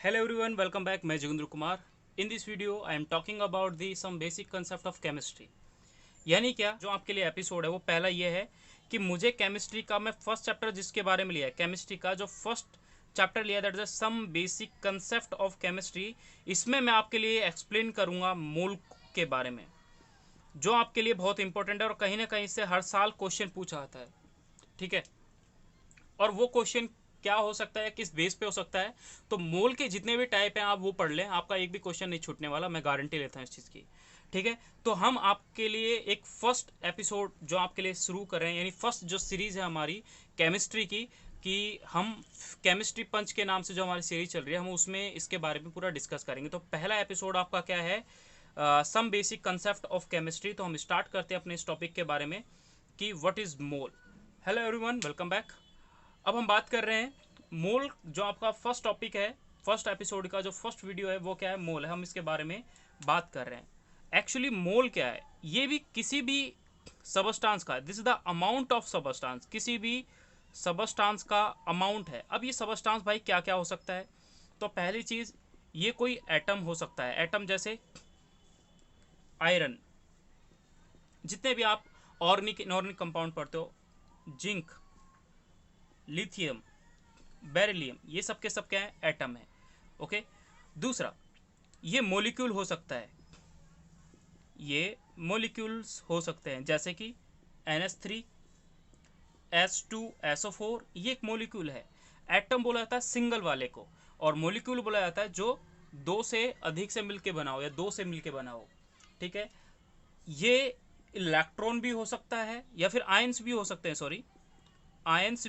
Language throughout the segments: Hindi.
Hello everyone, welcome back. मैं Joginder Kumar. In this video, I am talking about the some basic concept of chemistry. यानी क्या जो आपके लिए एपिसोड है वो पहला ये है कि मुझे केमिस्ट्री का मैं फर्स्ट चैप्टर जिसके बारे में लिया है, केमिस्ट्री का जो फर्स्ट चैप्टर लिया that is some basic concept of chemistry. इसमें मैं आपके लिए एक्सप्लेन करूंगा मोल के बारे में, जो आपके लिए बहुत इंपॉर्टेंट है और कहीं ना कहीं से हर साल क्वेश्चन पूछा आता है. ठीक है, और वो क्वेश्चन क्या हो सकता है, किस बेस पे हो सकता है. तो मोल के जितने भी टाइप हैं आप वो पढ़ लें, आपका एक भी क्वेश्चन नहीं छूटने वाला, मैं गारंटी लेता हूँ इस चीज़ की. ठीक है, तो हम आपके लिए एक फर्स्ट एपिसोड जो आपके लिए शुरू कर रहे हैं, यानी फर्स्ट जो सीरीज़ है हमारी केमिस्ट्री की, कि हम केमिस्ट्री पंच के नाम से जो हमारी सीरीज चल रही है, हम उसमें इसके बारे में पूरा डिस्कस करेंगे. तो पहला एपिसोड आपका क्या है, some basic concept of chemistry. तो हम स्टार्ट करते हैं अपने इस टॉपिक के बारे में कि what is mole. Hello everyone, welcome back. अब हम बात कर रहे हैं मोल. जो आपका फर्स्ट टॉपिक है, फर्स्ट एपिसोड का जो फर्स्ट वीडियो है वो क्या है, मोल है. हम इसके बारे में बात कर रहे हैं. एक्चुअली मोल क्या है, ये भी किसी भी सबस्टांस का, this is the amount of substance, किसी भी सबस्टांस का अमाउंट है. अब ये सबस्टांस भाई क्या क्या हो सकता है. तो पहली चीज़, ये कोई एटम हो सकता है. एटम जैसे आयरन, जितने भी आप ऑर्गेनिक इनऑर्गेनिक कंपाउंड पढ़ते हो, जिंक, लिथियम, बेरिलियम, ये सब के सब क्या है, एटम है. ओके. दूसरा, ये मोलिक्यूल हो सकता है. ये मोलिक्यूल्स हो सकते हैं जैसे कि NH3, H2SO4, ये एक मोलिक्यूल है. एटम बोला जाता है सिंगल वाले को, और मोलिक्यूल बोला जाता है जो दो से अधिक से मिलके बना हो या दो से मिलके बना हो. ठीक है, ये इलेक्ट्रॉन भी हो सकता है या फिर आयंस भी हो सकते हैं. सॉरी, आयंस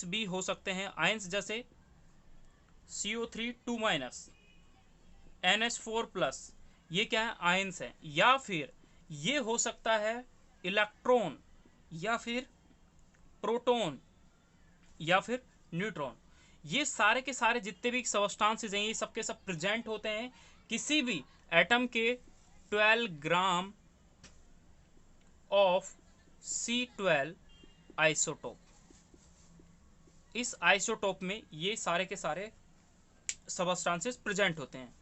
भी हो सकते हैं. आयंस जैसे CO3 2 माइनस, NH4 प्लस, ये क्या है, आयंस है. या फिर ये हो सकता है इलेक्ट्रॉन, या फिर प्रोटॉन, या फिर न्यूट्रॉन. ये सारे के सारे जितने भी सबस्टांसेस हैं, ये सब के सब प्रेजेंट होते हैं किसी भी एटम के 12 ग्राम ऑफ C12 आइसोटोप. इस आइसोटोप में ये सारे के सारे सबस्टांसेस प्रेजेंट होते हैं.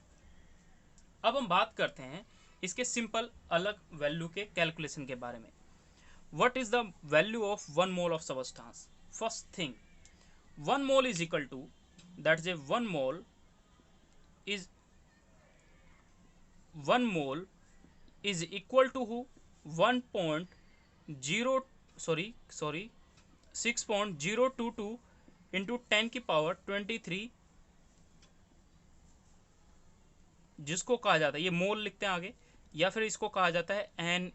अब हम बात करते हैं इसके सिंपल अलग वैल्यू के कैलकुलेशन के बारे में. What is the value of 1 mole of substance. First thing, 1 mole is equal to, that is 1 mole is 1 mole is equal to 1.0 sorry 6.022 into 10 की पावर 23, जिसको कहा जाता है, ये मोल लिखते हैं आगे, या फिर इसको कहा जाता है Na,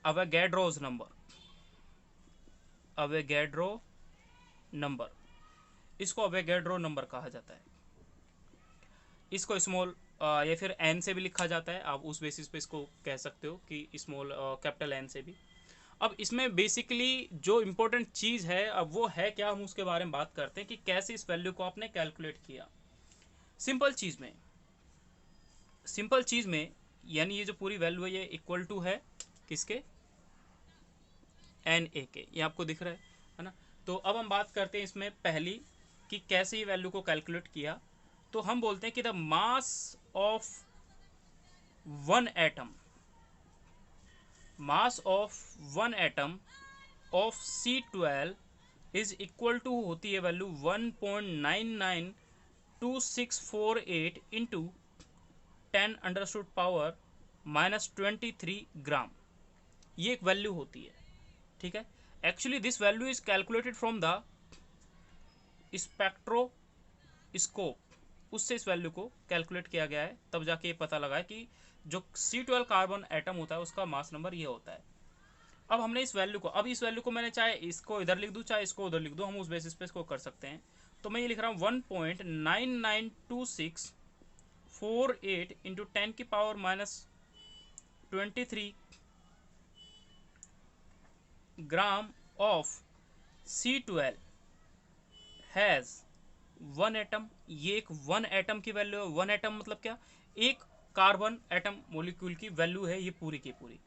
अवोगाड्रोस नंबर. अवोगाड्रो नंबर, इसको अवोगाड्रो नंबर कहा जाता है. इसको स्मॉल या फिर एन से भी लिखा जाता है, आप उस बेसिस पे इसको कह सकते हो कि स्मॉल कैपिटल एन से भी. अब इसमें बेसिकली जो इम्पोर्टेंट चीज़ है, अब वो है क्या, हम उसके बारे में बात करते हैं कि कैसे इस वैल्यू को आपने कैलकुलेट किया. सिंपल चीज़ में यानी ये जो पूरी वैल्यू है ये इक्वल टू है किसके, Na के. ये आपको दिख रहा है ना. तो अब हम बात करते हैं इसमें पहली कि कैसे ये वैल्यू को कैलकुलेट किया. तो हम बोलते हैं कि the mass of one atom, mass of one atom of C12 is equal to होती है वैल्यू 1.992648 इंटू 10⁻³ ग्राम. ये एक वैल्यू होती है. ठीक है, actually this value is calculated from the spectroscope. उससे इस वैल्यू को कैलकुलेट किया गया है, तब जाके ये पता लगा है कि जो C12 कार्बन एटम होता है उसका मास नंबर ये होता है. अब हमने इस वैल्यू को, अब इस वैल्यू को मैंने चाहे इसको इधर लिख दूँ चाहे इसको उधर लिख दूँ, हम उस बेसिस पे इसको कर सकते हैं. तो मैं ये लिख रहा हूँ 1.992648 into 10⁻23 gram of C12 has 1 atom. ये एक 1 एटम की वैल्यू है. 1 एटम मतलब क्या, एक कार्बन एटम मोलिक्यूल की वैल्यू है ये पूरी की पूरी.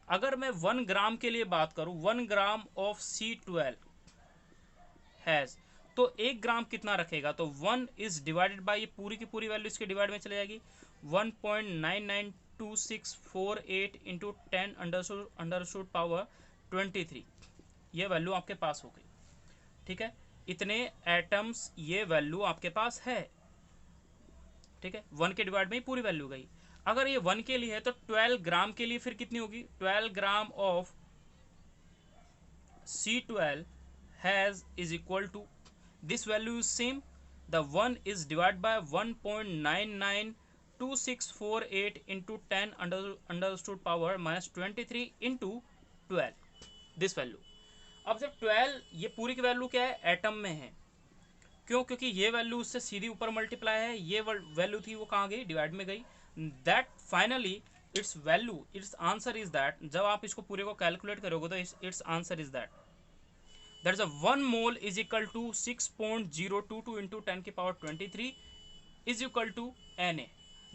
अगर मैं 1 ग्राम के लिए बात करूं, 1 ग्राम ऑफ C12 हैज़, तो 1 ग्राम कितना रखेगा, तो 1 इज डिवाइडेड बाय, ये पूरी की पूरी वैल्यू इसके डिवाइड में चले जाएगी, 1.992648 इंटू 10 अंडरस्टूड पावर 23, ये वैल्यू आपके पास हो गई। ठीक है, इतने एटम्स ये वैल्यू आपके पास है। ठीक है, 1 के डिवाइड में ही पूरी वैल्यू गई। अगर ये 1 के लिए है तो 12 ग्राम के लिए फिर कितनी होगी, 12 gram of C12 has is equal to, this value is same, the 1 is divided by 1.992648 into 10 understood power minus 23 into 12, this value। अब जब 12, ये पूरी की वैल्यू क्या है, एटम में है, क्यों, क्योंकि ये वैल्यू उससे सीधी ऊपर मल्टीप्लाई है, ये वैल्यू थी वो कहाँ गई, डिवाइड में गई। That finally its value, its answer is that, जब आप इसको पूरे को कैलकुलेट करोगे तो its answer is that is a 1 mole is equal to 6.022 into 10 की power 23 is equal to Na।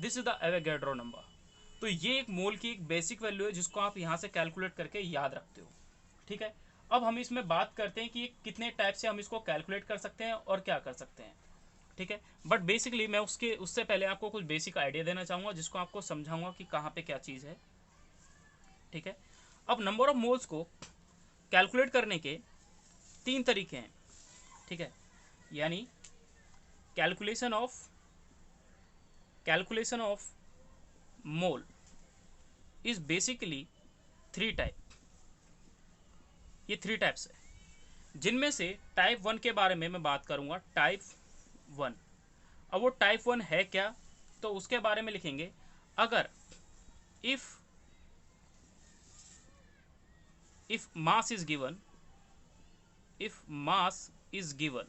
This is the Avogadro number. तो ये एक मोल की एक बेसिक वैल्यू है जिसको आप यहाँ से कैलकुलेट करके याद रखते हो। ठीक है, अब हम इसमें बात करते हैं कि कितने टाइप से हम इसको कैलकुलेट कर सकते हैं और क्या कर सकते हैं। ठीक है, बट बेसिकली मैं उससे पहले आपको कुछ बेसिक आइडिया देना चाहूँगा जिसको आपको समझाऊंगा कि कहाँ पे क्या चीज़ है। ठीक है, अब नंबर ऑफ मोल्स को कैलकुलेट करने के 3 तरीके हैं। ठीक है, यानी calculation of mole is basically 3 type. ये 3 टाइप्स है, जिनमें से टाइप 1 के बारे में मैं बात करूंगा, टाइप 1। अब वो टाइप 1 है क्या, तो उसके बारे में लिखेंगे, अगर इफ मास इज गिवन,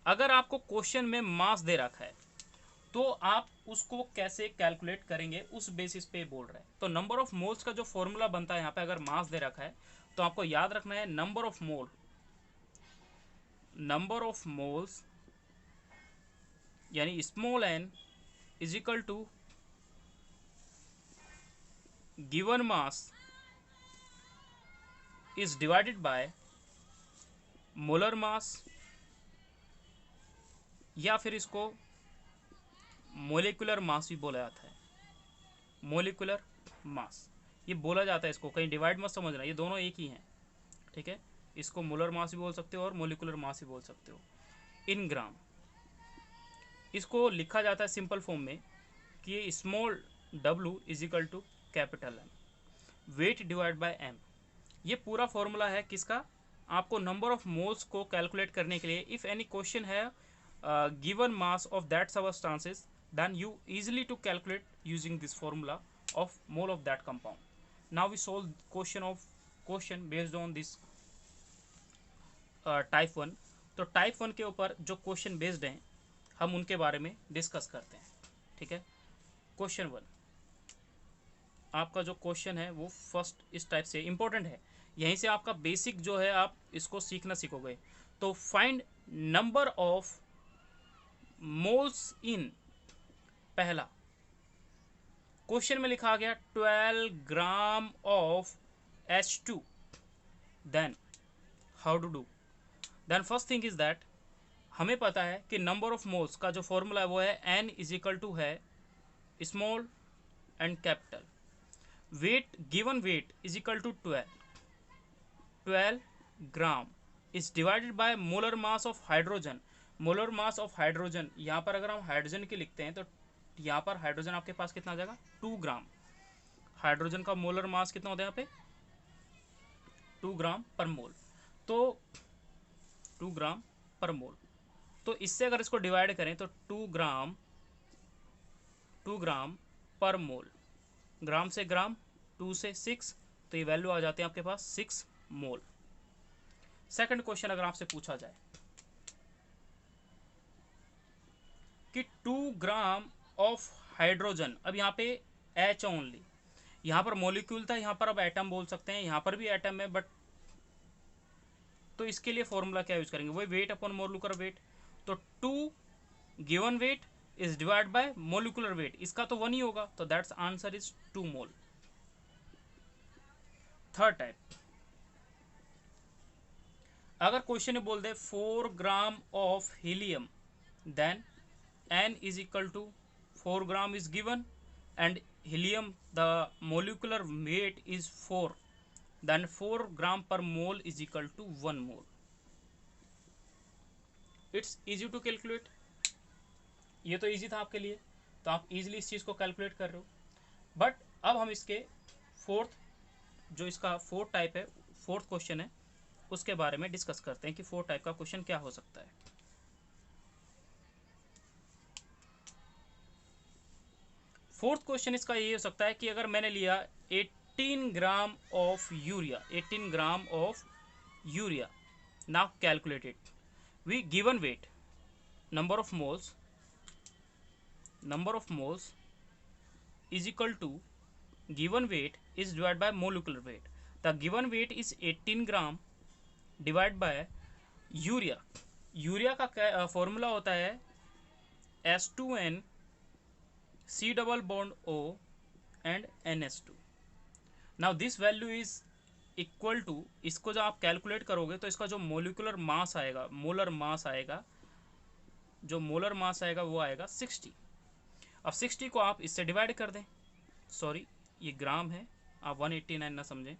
अगर आपको क्वेश्चन में मास दे रखा है तो आप उसको कैसे कैलकुलेट करेंगे उस बेसिस पे बोल रहे हैं। तो नंबर ऑफ मोल्स का जो फॉर्मूला बनता है यहाँ पे, अगर मास दे रखा है तो आपको याद रखना है नंबर ऑफ मोल्स यानी small n is equal to given mass is divided by molar mass, या फिर इसको मोलिकुलर मास भी बोला जाता है। मोलिकुलर मास ये बोला जाता है, इसको कहीं डिवाइड मत समझना, ये दोनों एक ही हैं। ठीक है, इसको मोलर मास भी बोल सकते हो और मोलिकुलर मास भी बोल सकते हो। इन ग्राम इसको लिखा जाता है सिंपल फॉर्म में कि small w is equal to capital M, weight divide by m। ये पूरा फॉर्मूला है किसका, आपको नंबर ऑफ मोल्स को कैलकुलेट करने के लिए। इफ एनी क्वेश्चन है given mass of that substances, then you easily to calculate using this formula of mole of that compound. Now we solve question based on this type 1। तो टाइप 1 के ऊपर जो क्वेश्चन बेस्ड हैं हम उनके बारे में डिस्कस करते हैं। ठीक है, क्वेश्चन 1, आपका जो क्वेश्चन है वो फर्स्ट इस टाइप से इंपॉर्टेंट है, यहीं से आपका बेसिक जो है आप इसको सीखना सीखोगे। तो find number of moles in, पहला क्वेश्चन में लिखा गया 12 gram of H2, then how to do, then first thing is that हमें पता है कि नंबर ऑफ मोल्स का जो फॉर्मूला है वो है n इज इक्वल टू है small and capital, weight given weight is equal to 12 gram is divided by molar mass of hydrogen. Molar mass of hydrogen, यहाँ पर अगर हम हाइड्रोजन की लिखते हैं तो यहाँ पर हाइड्रोजन आपके पास कितना आ जाएगा, 2 ग्राम। हाइड्रोजन का मोलर मास कितना होता है यहाँ पे, 2 ग्राम पर मोल। तो 2 ग्राम पर मोल, तो इससे अगर इसको डिवाइड करें तो 2 ग्राम पर मोल, ग्राम से ग्राम, 2 से 6, तो ये वैल्यू आ जाते हैं आपके पास 6 मोल। सेकंड क्वेश्चन अगर आपसे पूछा जाए कि 2 ग्राम ऑफ हाइड्रोजन, अब यहाँ पे H ओनली, यहाँ पर मॉलिक्यूल था, यहाँ पर अब एटम बोल सकते हैं, यहाँ पर भी एटम है बट, तो इसके लिए फॉर्मूला क्या यूज करेंगे, वही वेट अपॉन मोलिकुलर वेट। तो 2 given weight is divide by molecular weight, इसका तो 1 ही होगा, तो that's answer is 2 mole. Third type, अगर क्वेश्चन में बोल दे 4 gram of helium, then n is equal to 4 gram is given and helium the molecular weight is 4, then 4 gram per mole is equal to 1 mole. It's easy to calculate. ये तो इजी था आपके लिए, तो आप इजीली इस चीज़ को कैलकुलेट कर रहे हो. बट अब हम इसके फोर्थ, जो इसका फोर्थ टाइप है, फोर्थ क्वेश्चन है, उसके बारे में डिस्कस करते हैं कि फोर्थ टाइप का क्वेश्चन क्या हो सकता है. फोर्थ क्वेश्चन इसका ये हो सकता है कि अगर मैंने लिया 18 gram of urea, 18 gram of urea, now calculate it. We given weight, number of moles is equal to given weight is divided by molecular weight. The given weight is 18 gram divided by urea. Urea का फॉर्मूला होता है S2N C double bond O and NS2. Now this value is equal to, इसको जब आप कैलकुलेट करोगे तो इसका जो मोलिकुलर मास आएगा, मोलर मास आएगा, जो मोलर मास आएगा वो आएगा 60. अब 60 को आप इससे डिवाइड कर दें, सॉरी ये ग्राम है, आप 189 ना समझें.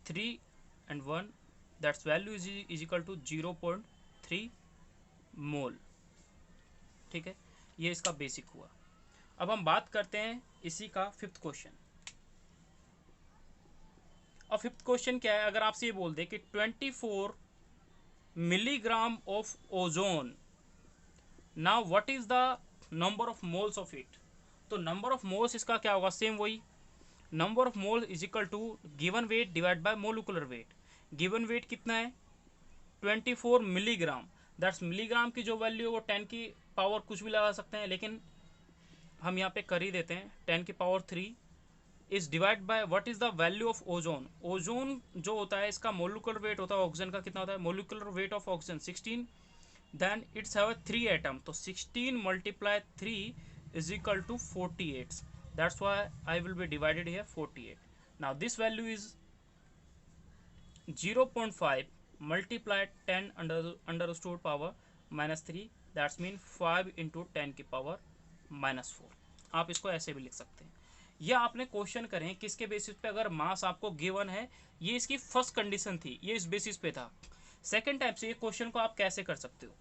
Three and 1 that's value is equal to 0.3 mole. ठीक है, ये इसका बेसिक हुआ. अब हम बात करते हैं इसी का फिफ्थ क्वेश्चन. और फिफ्थ क्वेश्चन क्या है, अगर आपसे ये बोल दे कि 24 milligram of ozone, now what is the number of moles of it. तो नंबर ऑफ मोल्स इसका क्या होगा, सेम वही, number of mole is equal to given weight divide by molecular weight. Given weight कितना है 24 मिलीग्राम, दैट्स मिलीग्राम की जो वैल्यू है वो 10 की पावर कुछ भी लगा सकते हैं, लेकिन हम यहाँ पे कर ही देते हैं 10 की power 3 is divide by what is the value of ozone. Ozone जो होता है इसका मोलिकुलर वेट होता है ऑक्सीजन का, कितना होता है molecular weight of oxygen 16, then its have 3 atom, तो 16 multiply 3 is equal to 48. That's why I will be divided here 48. Now this value is 0.5 multiplied 10 under root power minus 3. That's mean 5 into 10 की पावर minus 4. आप इसको ऐसे भी लिख सकते हैं. यह आपने क्वेश्चन करें किसके बेसिस पे, अगर मास आपको गिवन है, ये इसकी फर्स्ट कंडीशन थी, ये इस बेसिस पे था. सेकंड टाइप से ये क्वेश्चन को आप कैसे कर सकते हो,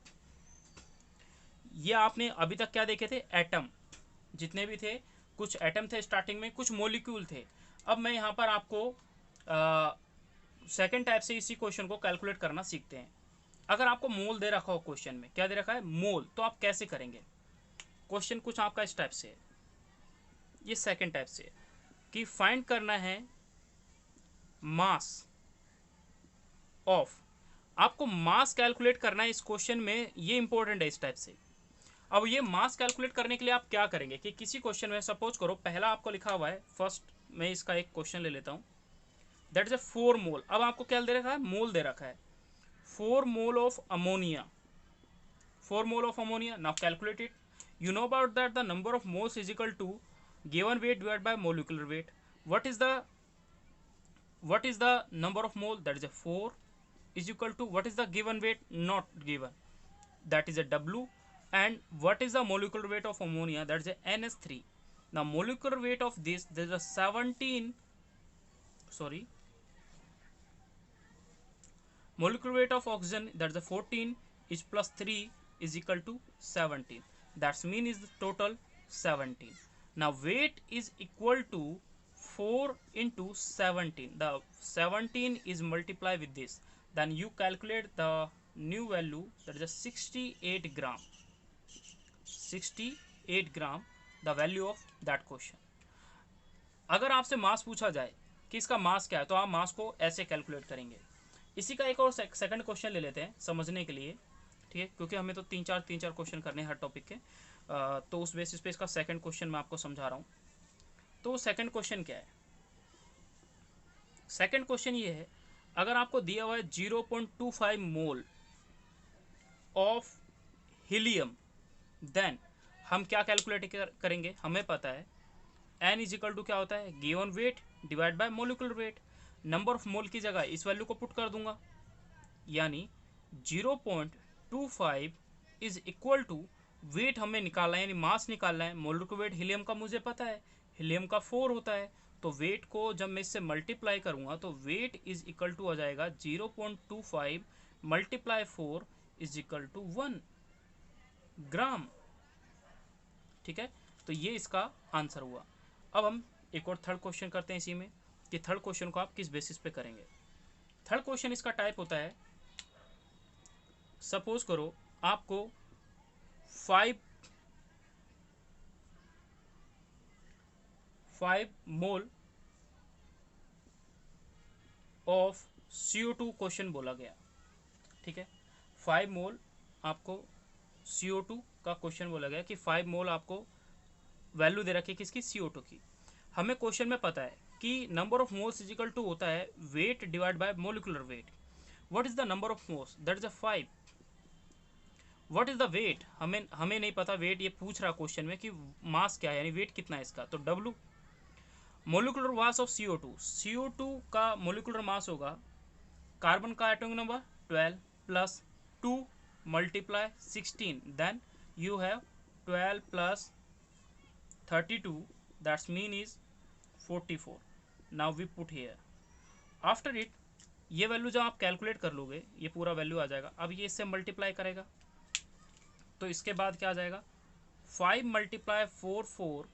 ये आपने अभी तक क्या देखे थे, एटम जितने भी थे, कुछ एटम थे स्टार्टिंग में, कुछ मॉलिक्यूल थे. अब मैं यहाँ पर आपको सेकंड टाइप से इसी क्वेश्चन को कैलकुलेट करना सीखते हैं. अगर आपको मोल दे रखा हो, क्वेश्चन में क्या दे रखा है, मोल, तो आप कैसे करेंगे. क्वेश्चन कुछ आपका इस टाइप से है, ये सेकंड टाइप से है कि फाइंड करना है मास ऑफ, आपको मास कैलकुलेट करना है इस क्वेश्चन में, ये इंपॉर्टेंट है इस टाइप से. अब ये मास कैलकुलेट करने के लिए आप क्या करेंगे कि किसी क्वेश्चन में सपोज करो पहला आपको लिखा हुआ है, फर्स्ट मैं इसका एक क्वेश्चन ले लेता हूँ, दैट इज 4 मोल. अब आपको क्या दे रखा है, मोल दे रखा है 4 mole of ammonia, 4 mole of ammonia. Now calculate it. You know about that the number of moles is equal to given weight divide by molecular weight. What is the number of mole, that is 4 is equal to what is the given weight, not given, that is a W, and what is the molecular weight of ammonia, that is a NS3. Now molecular weight of this, there is a 17, sorry, molecular weight of oxygen, that is a 14, is plus 3 is equal to 17, that mean is the total 17. Now weight is equal to 4 into 17, the 17 is multiplied with this, then you calculate the new value, that is a 68 gram, 68 gram the value of that question. अगर आपसे मास पूछा जाए कि इसका मास क्या है, तो आप मास को ऐसे कैलकुलेट करेंगे. इसी का एक और सेकंड क्वेश्चन ले लेते हैं समझने के लिए, ठीक है, क्योंकि हमें तो तीन चार क्वेश्चन करने हैं हर टॉपिक के, तो उस बेसिस पे इसका सेकंड क्वेश्चन मैं आपको समझा रहा हूँ. तो सेकंड क्वेश्चन क्या है, सेकंड क्वेश्चन ये है, अगर आपको दिया हुआ है 0.25 मोल ऑफ हीलियम, देन हम क्या कैलकुलेट करेंगे, हमें पता है n इज इक्वल टू क्या होता है, given weight divide by molecular wait. Number of मोल की जगह इस वैल्यू को पुट कर दूंगा, यानी 0.25 इज इक्वल टू वेट हमें निकालना है, यानी मास निकालना है। मोलिकुलर वेट हीलियम का मुझे पता है, हीलियम का 4 होता है, तो वेट को जब मैं इससे मल्टीप्लाई करूंगा तो वेट इज इक्वल टू आ जाएगा 0.25 मल्टीप्लाई 4 इज इक्वल टू 1 ग्राम। ठीक है, तो ये इसका आंसर हुआ। अब हम एक और थर्ड क्वेश्चन करते हैं इसी में, कि थर्ड क्वेश्चन को आप किस बेसिस पे करेंगे। थर्ड क्वेश्चन इसका टाइप होता है, सपोज करो आपको 5 मोल ऑफ CO2 क्वेश्चन बोला गया। ठीक है, 5 मोल आपको CO2 का क्वेश्चन बोला गया कि 5 मोल आपको वैल्यू दे रखी है किसकी, CO2 की। हमें क्वेश्चन में पता है कि number of moles is equal to होता है weight divide by molecular weight. What is the number of moles, that is 5। What is the weight, हमें नहीं पता वेट, ये पूछ रहा क्वेश्चन में कि मास क्या है, यानी वेट कितना है इसका, तो W। Molecular mass of CO2 का मोलिकुलर मास होगा कार्बन का atomic number 12 plus 2 multiply 16, then you have 12 plus 32, that's mean is 44। Now we put here, after it ये वैल्यू जब आप कैलकुलेट कर लोगे ये पूरा वैल्यू आ जाएगा। अब ये इससे मल्टीप्लाई करेगा तो इसके बाद क्या आ जाएगा, 5 multiply 4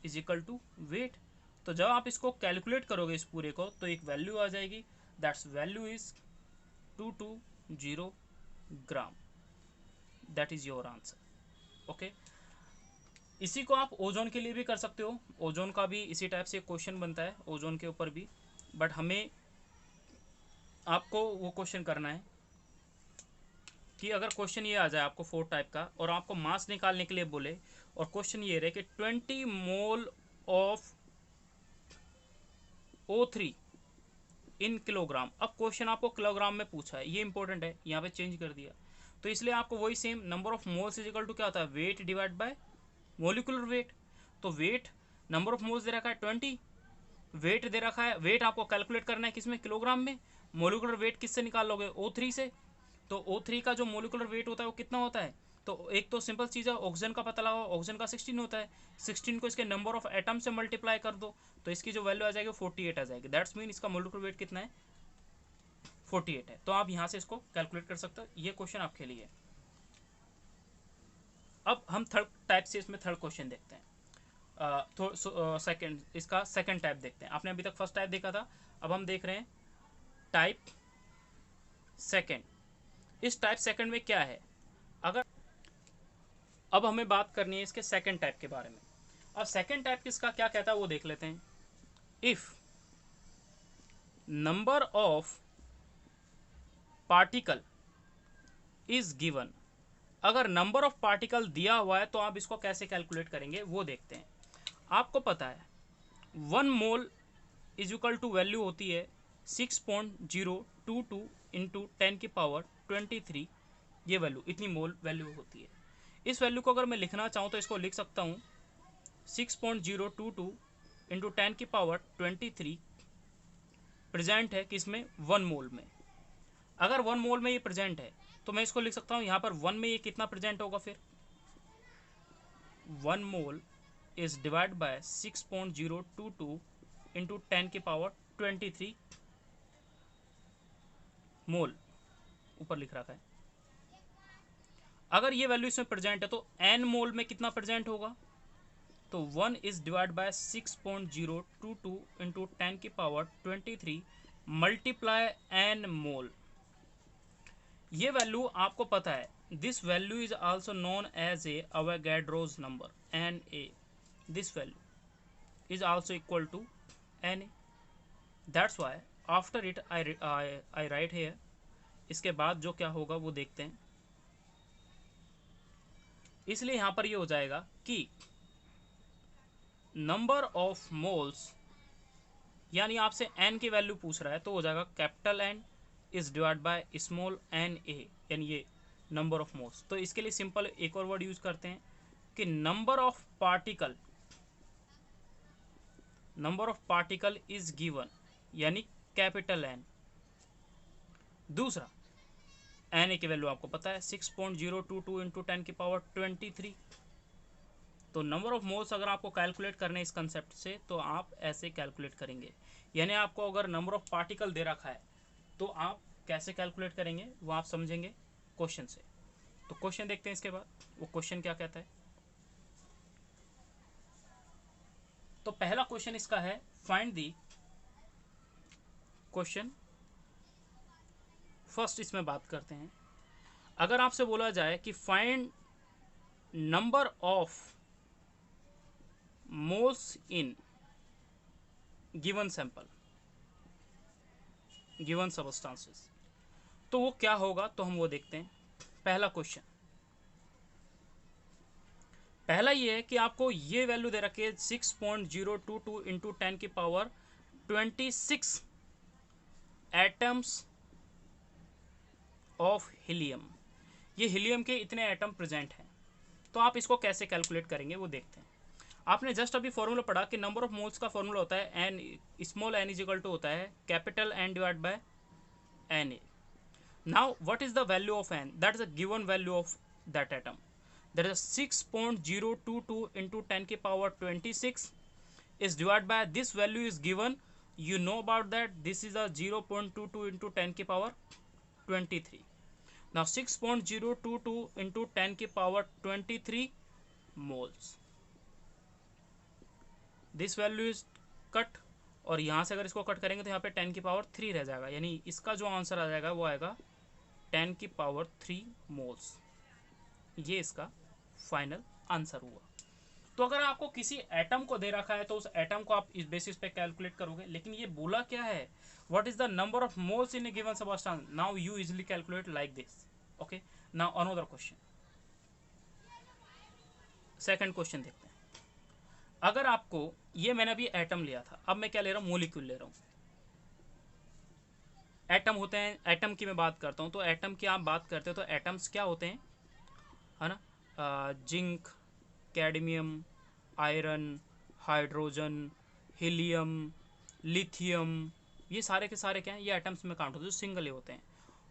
is equal to weight. तो जब आप इसको कैलकुलेट करोगे इस पूरे को तो एक वैल्यू आ जाएगी, that's value is 220 gram. That is your answer. Okay, इसी को आप ओजोन के लिए भी कर सकते हो, ओजोन का भी इसी टाइप से क्वेश्चन बनता है, ओजोन के ऊपर भी, बट हमें आपको वो क्वेश्चन करना है कि अगर क्वेश्चन ये आ जाए आपको 4 टाइप का और आपको मास निकालने के लिए बोले और क्वेश्चन ये रहे कि 20 mole of O3 in kilogram. अब क्वेश्चन आपको किलोग्राम में पूछा है, ये इंपॉर्टेंट है, यहाँ पे चेंज कर दिया, तो इसलिए आपको वही same number of moles is equal to क्या होता है, weight divide by molecular weight. तो वेट नंबर ऑफ मोल्स दे रखा है 20, वेट दे रखा है, वेट आपको कैलकुलेट करना है किसमें, किलोग्राम में। मोलिकुलर वेट किससे निकाल लोगे, O3 से। तो O3 का जो मोलिकुलर वेट होता है वो कितना होता है, तो एक तो सिंपल चीज़ है, ऑक्सीजन का पता लगाओ, ऑक्सीजन का 16 होता है, 16 को इसके नंबर ऑफ एटम से मल्टीप्लाई कर दो तो इसकी जो वैल्यू आ जाएगी 48 आ जाएगी। दैट्स मीन इसका मोलिकुलर वेट कितना है, 48 है। तो आप यहाँ से इसको कैलकुलेट कर सकते हो, ये क्वेश्चन आपके लिए। अब हम थर्ड टाइप से इसमें थर्ड क्वेश्चन देखते हैं, सेकंड, इसका सेकंड टाइप देखते हैं। आपने अभी तक फर्स्ट टाइप देखा था, अब हम देख रहे हैं टाइप सेकंड। इस टाइप सेकंड में क्या है, अगर अब हमें बात करनी है इसके सेकंड टाइप के बारे में। अब सेकंड टाइप किसका क्या कहता है वो देख लेते हैं। If number of particle is given, अगर नंबर ऑफ पार्टिकल दिया हुआ है तो आप इसको कैसे कैलकुलेट करेंगे वो देखते हैं। आपको पता है 1 mole is equal to value होती है 6.022 इंटू 10 की पावर 23, ये वैल्यू, इतनी मोल वैल्यू होती है। इस वैल्यू को अगर मैं लिखना चाहूँ तो इसको लिख सकता हूँ 6.022 इंटू 10 की पावर 23 प्रेजेंट है किसमें, 1 मोल में। अगर 1 मोल में ये प्रेजेंट है तो मैं इसको लिख सकता हूँ यहाँ पर 1 में ये कितना प्रेजेंट होगा, फिर 1 mole is divide bye 6.022 into 10 की पावर 23 मोल, ऊपर लिख रखा है। अगर ये वैल्यू इसमें प्रेजेंट है तो n मोल में कितना प्रेजेंट होगा, तो 1 इज डिवाइड बाय 6.022 इंटू 10 की पावर 23 मल्टीप्लाई n मोल। ये वैल्यू आपको पता है, this value is also known as a Avogadro's number Na। This value is also equal to Na, that's why after it I write here. इसके बाद जो क्या होगा वो देखते हैं। इसलिए यहां पर ये हो जाएगा कि नंबर ऑफ मोल्स, यानी आपसे n की वैल्यू पूछ रहा है तो हो जाएगा capital N is divide by small n a, यानी ये नंबर ऑफ मोल्स। तो इसके लिए सिंपल एक और वर्ड यूज करते हैं, कि number of particle is given, यानी कैपिटल एन। दूसरा, एन ए की वैल्यू आपको पता है 6.022 इंटू 10 की पावर 23। तो नंबर ऑफ मोल्स अगर आपको कैलकुलेट करने इस कंसेप्ट से, तो आप ऐसे कैलकुलेट करेंगे। यानी आपको अगर नंबर ऑफ पार्टिकल दे रखा है तो आप कैसे कैलकुलेट करेंगे वो आप समझेंगे क्वेश्चन से। तो क्वेश्चन देखते हैं इसके बाद, वो क्वेश्चन क्या कहता है। तो पहला क्वेश्चन इसका है, फाइंड दी क्वेश्चन। फर्स्ट इसमें बात करते हैं, अगर आपसे बोला जाए कि find number of moles in given sample, given substances, तो वो क्या होगा, तो हम वो देखते हैं। पहला क्वेश्चन, पहला ये है कि आपको ये वैल्यू दे रखी है 6.022 इंटू 10 की पावर 26 एटम्स ऑफ हीलियम। ये हीलियम के इतने एटम प्रेजेंट हैं। तो आप इसको कैसे कैलकुलेट करेंगे वो देखते हैं। आपने जस्ट अभी फॉर्मूला पढ़ा कि नंबर ऑफ मोल्स का फॉर्मूला होता है N, small N is equal to होता है capital N divide by N A. Now what is the value of N, that is a given value of that atom, that is 6.022 into 10 की power 26 is divided by this value is given, you know about that, this is a 0.22 into 10 की power 23. now 6.022 into 10 की power 23 moles, this value is cut, और यहाँ से अगर इसको कट करेंगे तो यहाँ पे 10 की पावर 3 रह जाएगा, यानी इसका जो आंसर आ जाएगा वो आएगा 10 की पावर 3 मोल्स। ये इसका फाइनल आंसर हुआ। तो अगर आपको किसी एटम को दे रखा है तो उस एटम को आप इस बेसिस पे कैलकुलेट करोगे, लेकिन ये बोला क्या है, what is the number of moles in A given substance, now you easily calculate like this. Okay, now another question, second question देखते हैं। अगर आपको, ये मैंने अभी एटम लिया था, अब मैं क्या ले रहा हूँ, मोलिक्यूल ले रहा हूँ। एटम होते हैं, एटम की मैं बात करता हूँ, तो एटम की आप बात करते हो तो एटम्स क्या होते हैं, है ना, zinc, cadmium, iron, hydrogen, helium, lithium, ये सारे के सारे क्या हैं, ये एटम्स में काउंट होते हैं जो सिंगल होते हैं।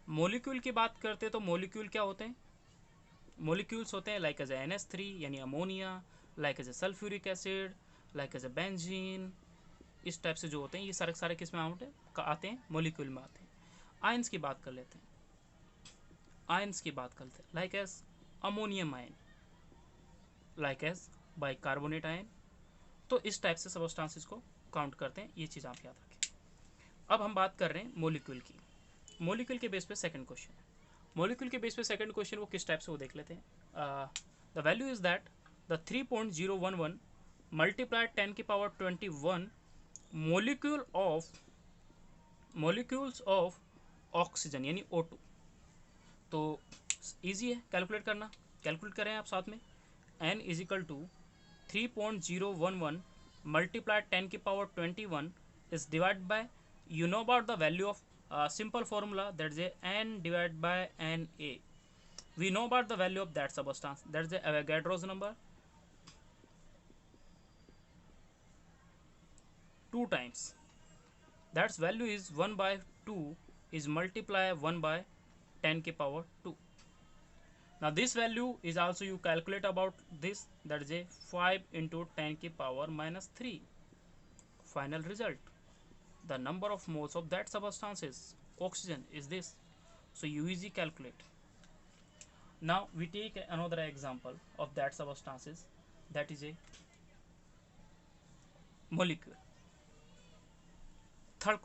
मोलिक्यूल की बात करते हैं तो मोलिक्यूल क्या होते हैं, मोलिक्यूल्स होते हैं लाइक एज NH3 यानी ammonia, like as a sulphuric acid, like as a benzene, इस टाइप से जो होते हैं ये सारे सारे किस में आते हैं, मोलिक्यूल में आते हैं। आयंस की बात कर लेते हैं, आयंस की बात करते हैं like as ammonium ion, like as bicarbonate ion. तो इस टाइप से सबस्टांसेस को काउंट करते हैं, ये चीज़ आप याद रखें। अब हम बात कर रहे हैं मोलिक्यूल की। मोलिक्यूल के बेस पे सेकंड क्वेश्चन, मोलिक्यूल के बेस पे सेकंड क्वेश्चन वो किस टाइप से वो देख लेते हैं। The value is that the 3.011 multiply 10 की पावर 21 मोलिक्यूल्स ऑफ ऑक्सीजन यानी O2। तो ईजी है कैलकुलेट करना, कैलकुलेट करें आप साथ में। n is equal to 3.011 multiply 10 की power 21 is divided by, you know about the value of simple formula, that is a n divided by Na. We know about the value of that substance, that is the Avogadro's number, 2 times that's value is 1 by 2 is multiply 1 by 10 की power 2. Now this value is also you calculate about this, that is a 5 into 10 की power minus 3. Final result, the number of moles of that substance is oxygen is this. So you easily calculate. Now we take another example of that substances, that is a molecule. Third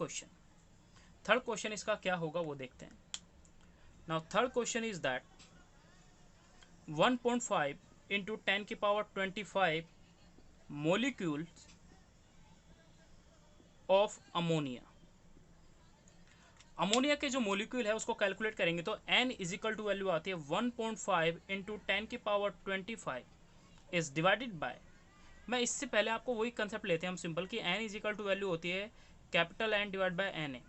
question इसका क्या होगा वो देखते हैं। Now third question is that 1.5 into 10 की power 25 molecules of ammonia. Ammonia के जो मोलिक्यूल है उसको कैलकुलेट करेंगे तो n is equal to value आती है 1.5 इंटू 10 की पावर 25 इज डिवाइडेड बाय, मैं इससे पहले आपको वही कंसेप्ट लेते हैं हम सिंपल कि n is equal to value होती है capital N divide by Na।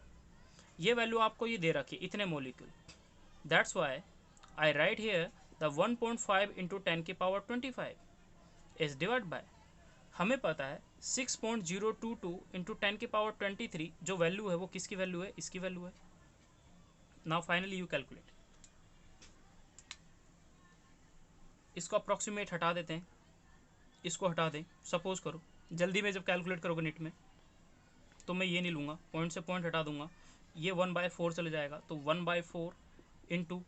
ये वैल्यू आपको ये दे रखी है इतने molecule, that's why I write here the 1.5 into 10 की पावर 25। इज डिवाइड बाय, हमें पता है 6.022 इंटू 10⁻23 जो वैल्यू है वो किसकी वैल्यू है, इसकी वैल्यू है। नाउ फाइनली यू कैलकुलेट, इसको अप्रॉक्सीमेट हटा देते हैं, इसको हटा दें। सपोज करो जल्दी में जब कैलकुलेट करोगे निट में तो मैं ये नहीं लूँगा, पॉइंट से पॉइंट हटा दूंगा, ये 1/4 चले जाएगा, तो 1/4 इंटू,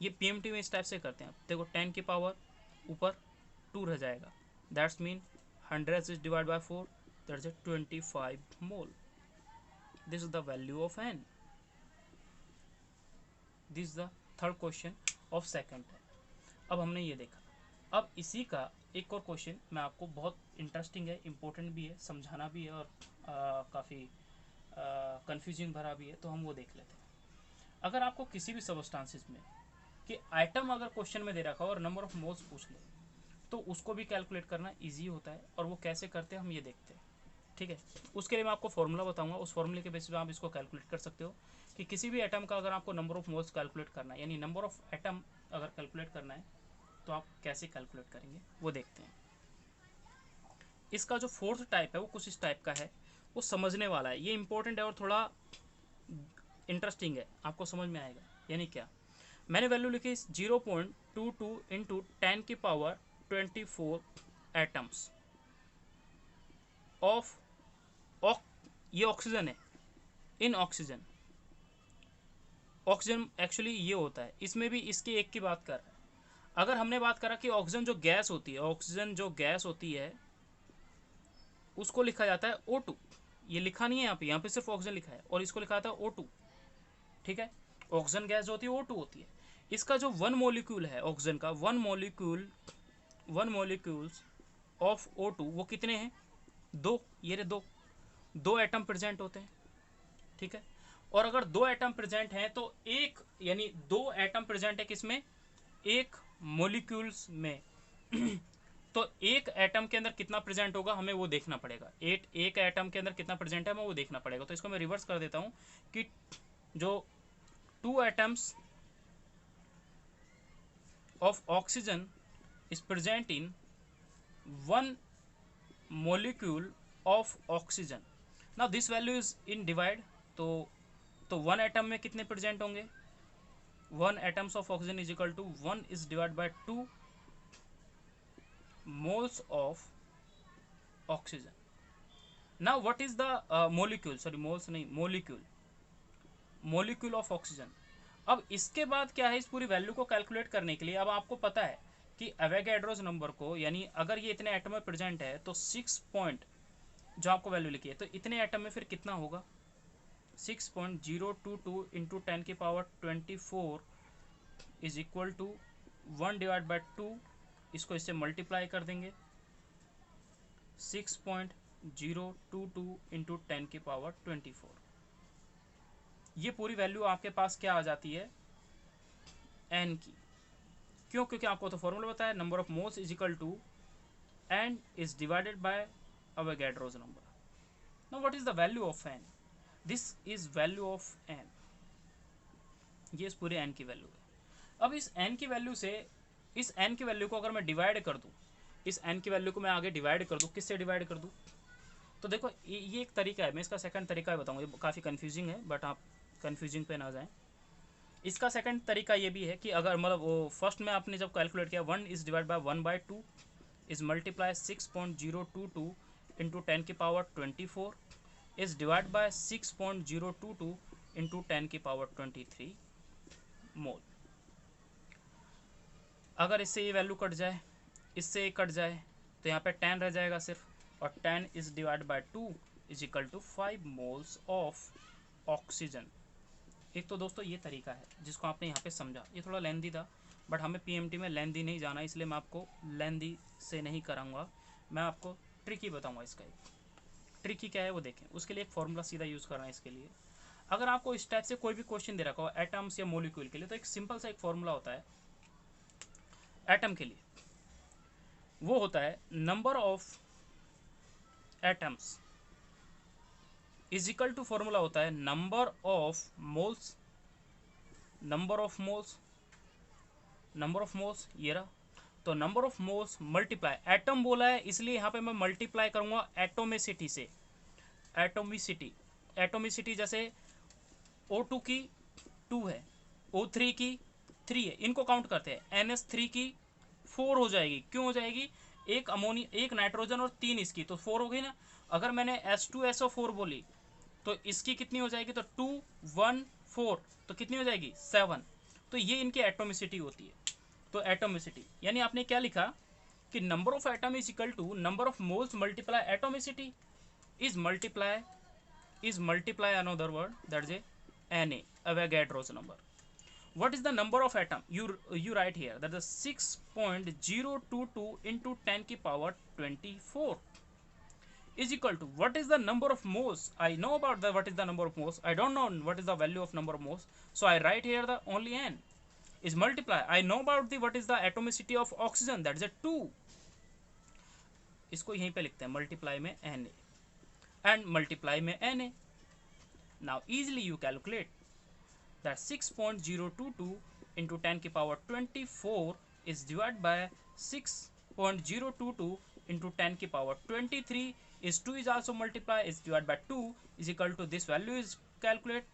ये पीएमटी में इस टाइप से करते हैं। देखो 10 की पावर ऊपर 2 रह जाएगा, that's mean 100 is divide by 4, that's 25 mole. This is the value of N. This is the third question of second है। अब हमने ये देखा, अब इसी का एक और क्वेश्चन मैं आपको, बहुत इंटरेस्टिंग है, इम्पोर्टेंट भी है, समझाना भी है और काफ़ी कंफ्यूजिंग भरा भी है, तो हम वो देख लेते हैं। अगर आपको किसी भी सबस्टांसेस में कि आइटम अगर क्वेश्चन में दे रखा हो और नंबर ऑफ मोल्स पूछ ले, तो उसको भी कैलकुलेट करना इजी होता है, और वो कैसे करते हैं हम ये देखते हैं। ठीक है, उसके लिए मैं आपको फॉर्मूला बताऊंगा, उस फॉर्मूले के बेसिस पे आप इसको कैलकुलेट कर सकते हो कि किसी भी एटम का अगर आपको नंबर ऑफ मोल्स कैलकुलेट करना है, यानी नंबर ऑफ एटम अगर कैलकुलेट करना है, तो आप कैसे कैलकुलेट करेंगे वो देखते हैं। इसका जो फोर्थ टाइप है वो कुछ इस टाइप का है, वो समझने वाला है, ये इंपॉर्टेंट है और थोड़ा इंटरेस्टिंग है, आपको समझ में आएगा। यानी क्या, मैंने वैल्यू लिखी 0.22 इंटू 10⁻24 एटम्स ऑफ ये ऑक्सीजन है, इन ऑक्सीजन, ऑक्सीजन एक्चुअली ये होता है, इसमें भी इसके एक की बात कर रहा है। अगर हमने बात करा कि ऑक्सीजन जो गैस होती है, ऑक्सीजन जो गैस होती है उसको लिखा जाता है O2, ये लिखा नहीं है यहाँ पे सिर्फ ऑक्सीजन लिखा है, और इसको लिखा जाता है O2। ठीक है, ऑक्सीजन गैस जो होती है O2 होती है। इसका जो वन मॉलिक्यूल है ऑक्सीजन का, वन मॉलिक्यूल्स ऑफ O2 वो कितने हैं, 2, ये रे 2 एटम प्रेजेंट होते हैं। ठीक है, और अगर 2 एटम प्रेजेंट हैं तो एक, यानी 2 एटम प्रेजेंट है किसमें, एक मॉलिक्यूल्स में तो एक एटम के अंदर कितना प्रेजेंट होगा हमें वो देखना पड़ेगा, एक एटम के अंदर कितना प्रेजेंट है हमें वो देखना पड़ेगा। तो इसको मैं रिवर्स कर देता हूं कि जो 2 atoms of oxygen is present in 1 molecule of oxygen. Now this value is in divide, तो 1 एटम में कितने प्रेजेंट होंगे, 1 atoms of oxygen is equal to 1 is divide by 2 moles of oxygen. Now what is the molecule, sorry moles नहीं, molecule of oxygen. अब इसके बाद क्या है, इस पूरी वैल्यू को कैलकुलेट करने के लिए अब आपको पता है कि एवोगैड्रोस नंबर को, यानी अगर ये इतने एटम में प्रेजेंट है तो 6 पॉइंट जो आपको वैल्यू लिखी है, तो इतने एटम में फिर कितना होगा, 6.022 into 10⁻24 is equal to 1 divide by 2, इसको इससे मल्टीप्लाई कर देंगे, 6.022 इंटू 10⁻24। ये पूरी वैल्यू आपके पास क्या आ जाती है, एन की। क्यों, क्योंकि आपको तो फॉर्मूला बताया, number of moles is equal to N is divided by Avogadro's number. Now what is the value of N, this is value of N, ये इस पूरे एन की वैल्यू है। अब इस एन की वैल्यू से, इस एन की वैल्यू को अगर मैं डिवाइड कर दूं, इस एन की वैल्यू को मैं आगे डिवाइड कर दूं, किससे डिवाइड कर दूं, तो देखो ये एक तरीका है, मैं इसका सेकंड तरीका बताऊंगा, ये काफ़ी कंफ्यूजिंग है बट आप कंफ्यूजिंग पे ना जाएं। इसका सेकंड तरीका ये भी है कि अगर मतलब वो फर्स्ट में आपने जब कैलकुलेट किया 1 is divide bye 1/2 is multiply 6.022 into 10⁻24 is divide bye 6.022 into 10⁻23 मोल। अगर इससे ये वैल्यू कट जाए, इससे ये कट जाए, तो यहाँ पे 10 रह जाएगा सिर्फ, और 10 is divide by 2 is equal to 5 moles of oxygen. एक तो दोस्तों ये तरीका है जिसको आपने यहाँ पे समझा, ये थोड़ा लेंदी था बट हमें पीएमटी में लेंदी नहीं जाना, इसलिए मैं आपको लेंदी से नहीं कराऊंगा, मैं आपको ट्रिकी बताऊंगा। इसका एक ट्रिकी क्या है वो देखें, उसके लिए एक फॉर्मूला सीधा यूज़ करना है। इसके लिए अगर आपको इस टाइप से कोई भी क्वेश्चन दे रखा हो एटम्स या मोलिक्यूल के लिए, तो एक सिंपल सा एक फॉर्मूला होता है एटम के लिए, वो होता है number of atoms is equal to, formula होता है नंबर ऑफ मोल्स, ये रहा। तो number of moles multiply, atom बोला है इसलिए यहाँ पे मैं मल्टीप्लाई करूंगा एटोमिसिटी से। एटोमिसिटी, एटोमिसिटी जैसे O2 की 2 है, O3 की 3 है, इनको काउंट करते हैं। NH3 की 4 हो जाएगी, क्यों हो जाएगी, एक अमोनिया, एक नाइट्रोजन और 3 इसकी, तो 4 हो गई ना। अगर मैंने H2SO4 बोली तो इसकी कितनी हो जाएगी, तो 2 1 4, तो कितनी हो जाएगी 7। तो ये इनकी एटोमिसिटी होती है। तो एटोमिसिटी यानी आपने क्या लिखा कि number of atom is equal to number of moles multiply atomicity is multiply another word, that is a Na, Avogadro's number. What is the number of atom? You write here that is 6.022 into 10 की power 24 is equal to what is the number of moles? I know about the what is the number of moles. I don't know what is the value of number of moles. So I write here the only n is multiply. I know about the what is the atomicity of oxygen, that is a 2. इसको यहीं पे लिखते हैं मल्टीप्लाई में Na and multiply में Na. Now easily you calculate that 6.022 into 10 की power 24 is divided by 6.022 into 10 की power 23 is 2 is also multiply is divided by 2 is equal to this value is calculate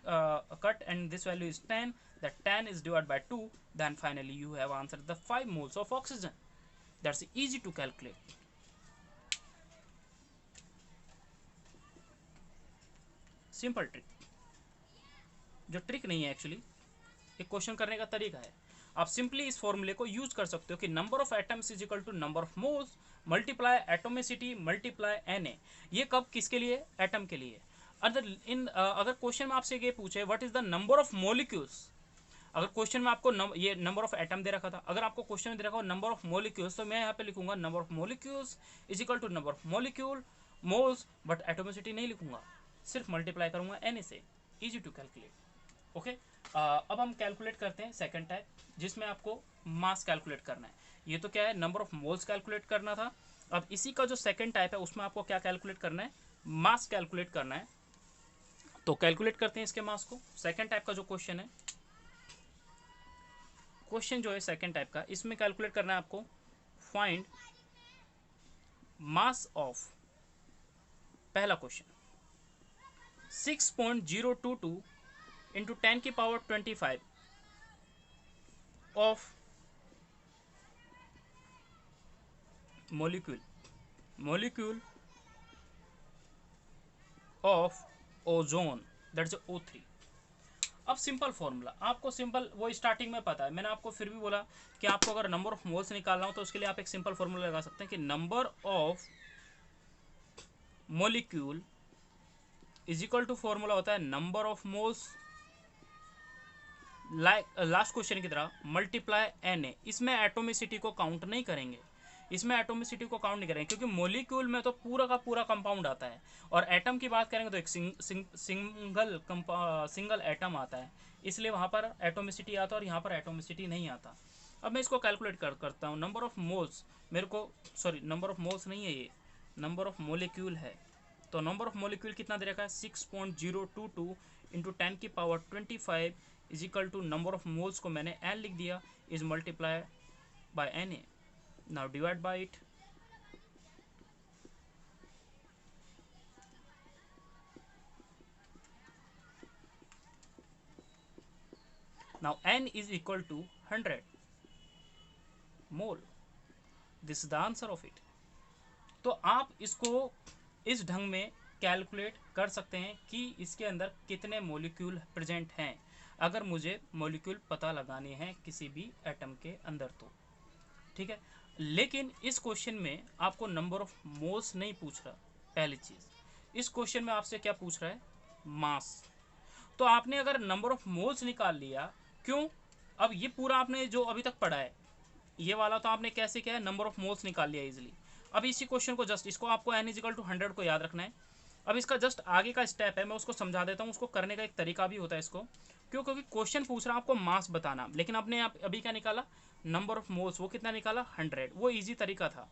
cut and this value is 10, that 10 is divided by 2, then finally you have answered the 5 moles of oxygen. That's easy to calculate. Simple trick, जो ट्रिक नहीं है एक्चुअली, एक क्वेश्चन करने का तरीका है। आप सिंपली इस फॉर्मूले को यूज कर सकते हो कि number of atoms is equal to number of moles multiply atomicity multiply Na। ये कब, किसके लिए, एटम के लिए। अगर क्वेश्चन में आपसे ये पूछे what is the number of molecules, अगर क्वेश्चन में आपको ये नंबर ऑफ एटम दे रखा था, अगर आपको क्वेश्चन में दे रखा हो नंबर ऑफ मोलिक्यूल्स, तो मैं यहाँ पे लिखूंगा number of molecules is equal to number of molecule moles, but atomicity नहीं लिखूंगा, सिर्फ मल्टीप्लाई करूंगा Na से। Easy to calculate. ओके, अब हम कैलकुलेट करते हैं सेकंड टाइप, जिसमें आपको मास कैलकुलेट करना है। ये तो क्या है, नंबर ऑफ मोल्स कैलकुलेट करना था। अब इसी का जो सेकंड टाइप है उसमें आपको क्या कैलकुलेट करना है, मास कैलकुलेट करना है। तो कैलकुलेट करते हैं इसके मास को। सेकंड टाइप का जो क्वेश्चन है, क्वेश्चन जो है सेकंड टाइप का, इसमें कैलकुलेट करना है आपको फाइंड मास ऑफ, पहला क्वेश्चन 6.022 into 10 की power 25 of molecule of ozone, that's O3। अब सिंपल फॉर्मूला आपको, सिंपल वो स्टार्टिंग में पता है, मैंने आपको फिर भी बोला कि आपको अगर नंबर ऑफ मोल्स निकालना हो तो उसके लिए आप एक सिंपल फॉर्मूला लगा सकते हैं कि number of molecule is equal to, formula होता है number of moles, last question की तरह मल्टीप्लाई Na। इसमें एटोमिसिटी को काउंट नहीं करेंगे, इसमें एटोमिसिटी को काउंट नहीं करेंगे, क्योंकि मोलिक्यूल में तो पूरा का पूरा कंपाउंड आता है, और एटम की बात करेंगे तो एक सिंगल एटम आता है, इसलिए वहाँ पर एटोमिसिटी आता है और यहाँ पर एटोमिसिटी नहीं आता। अब मैं इसको कैलकुलेट करता हूँ। नंबर ऑफ मोल्स, मेरे को सॉरी नंबर ऑफ मोल्स नहीं है, ये नंबर ऑफ मोलिक्यूल है। तो नंबर ऑफ मोलिक्यूल कितना दे रखा है, 6.022 इंटू 10 की power 25 is equal to number of moles को मैंने n लिख दिया, is multiply by Na। Now divide by it, now n is equal to 100 mole, this is the answer of it. तो आप इसको इस ढंग में कैलकुलेट कर सकते हैं कि इसके अंदर कितने मॉलिक्यूल प्रेजेंट हैं, अगर मुझे मॉलिक्यूल पता लगाने हैं किसी भी एटम के अंदर तो, ठीक है। लेकिन इस क्वेश्चन में आपको नंबर ऑफ मोल्स नहीं पूछ रहा, पहली चीज इस क्वेश्चन में आपसे क्या पूछ रहा है, मास। तो आपने अगर नंबर ऑफ मोल्स निकाल लिया, क्यों, अब ये पूरा आपने जो अभी तक पढ़ा है ये वाला तो आपने कैसे किया है, नंबर ऑफ मोल्स निकाल लिया इजिली। अब इसी क्वेश्चन को जस्ट, इसको आपको n इजिकल टू 100 को याद रखना है। अब इसका जस्ट आगे का स्टेप है, मैं उसको समझा देता हूँ, उसको करने का एक तरीका भी होता है इसको, क्यों, क्योंकि क्वेश्चन पूछ रहा है आपको मास बताना, लेकिन आपने अभी क्या निकाला, नंबर ऑफ मोल्स, वो कितना निकाला 100, वो इजी तरीका था।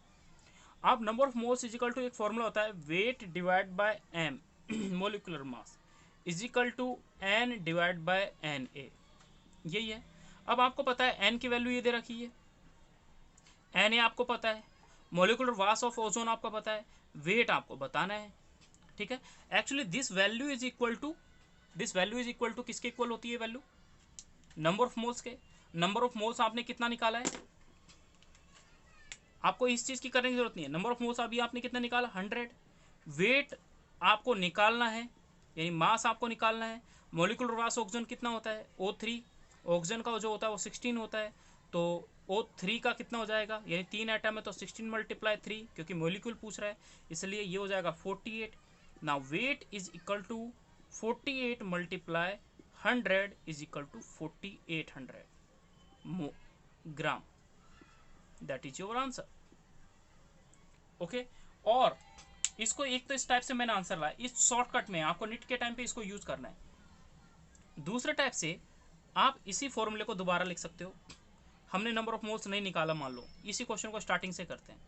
आप number of moles is equal to, एक फॉर्मूला होता है weight divide by m molecular mass is equal to n divide by Na, यही है। अब आपको पता है n की वैल्यू ये दे रखी है, Na आपको पता है, मोलिकुलर मास ऑफ ओजोन आपको पता है, वेट आपको बताना है, ठीक है। Actually this value is equal to किसके इक्वल होती है वैल्यू? नंबर ऑफ मोल्स के। नंबर ऑफ मोल्स आपने कितना निकाला है, आपको इस चीज की करने की जरूरत नहीं है। नंबर ऑफ मोल्स अभी आपने कितना निकाला, 100। वेट आपको निकालना है, यानी मास आपको निकालना है। मोलिकुलर मास ऑक्सीजन कितना होता है, O3। ऑक्सीजन का जो होता है वो 16 होता है, तो O3 का कितना हो जाएगा, यानी 3 एटम है तो 16 मल्टीप्लाई 3, क्योंकि मोलिक्यूल पूछ रहा है इसलिए ये हो जाएगा 48। Now weight is equal to 48 multiply 100 is equal to 4800 gram. That is your answer. Okay, और इसको एक तो इस टाइप से मैंने आंसर लाया, इस शॉर्टकट में आपको नीट के टाइम पे इसको यूज करना है। दूसरे टाइप से आप इसी फॉर्मूले को दोबारा लिख सकते हो। हमने नंबर ऑफ मोल्स नहीं निकाला, मान लो इसी क्वेश्चन को स्टार्टिंग से करते हैं।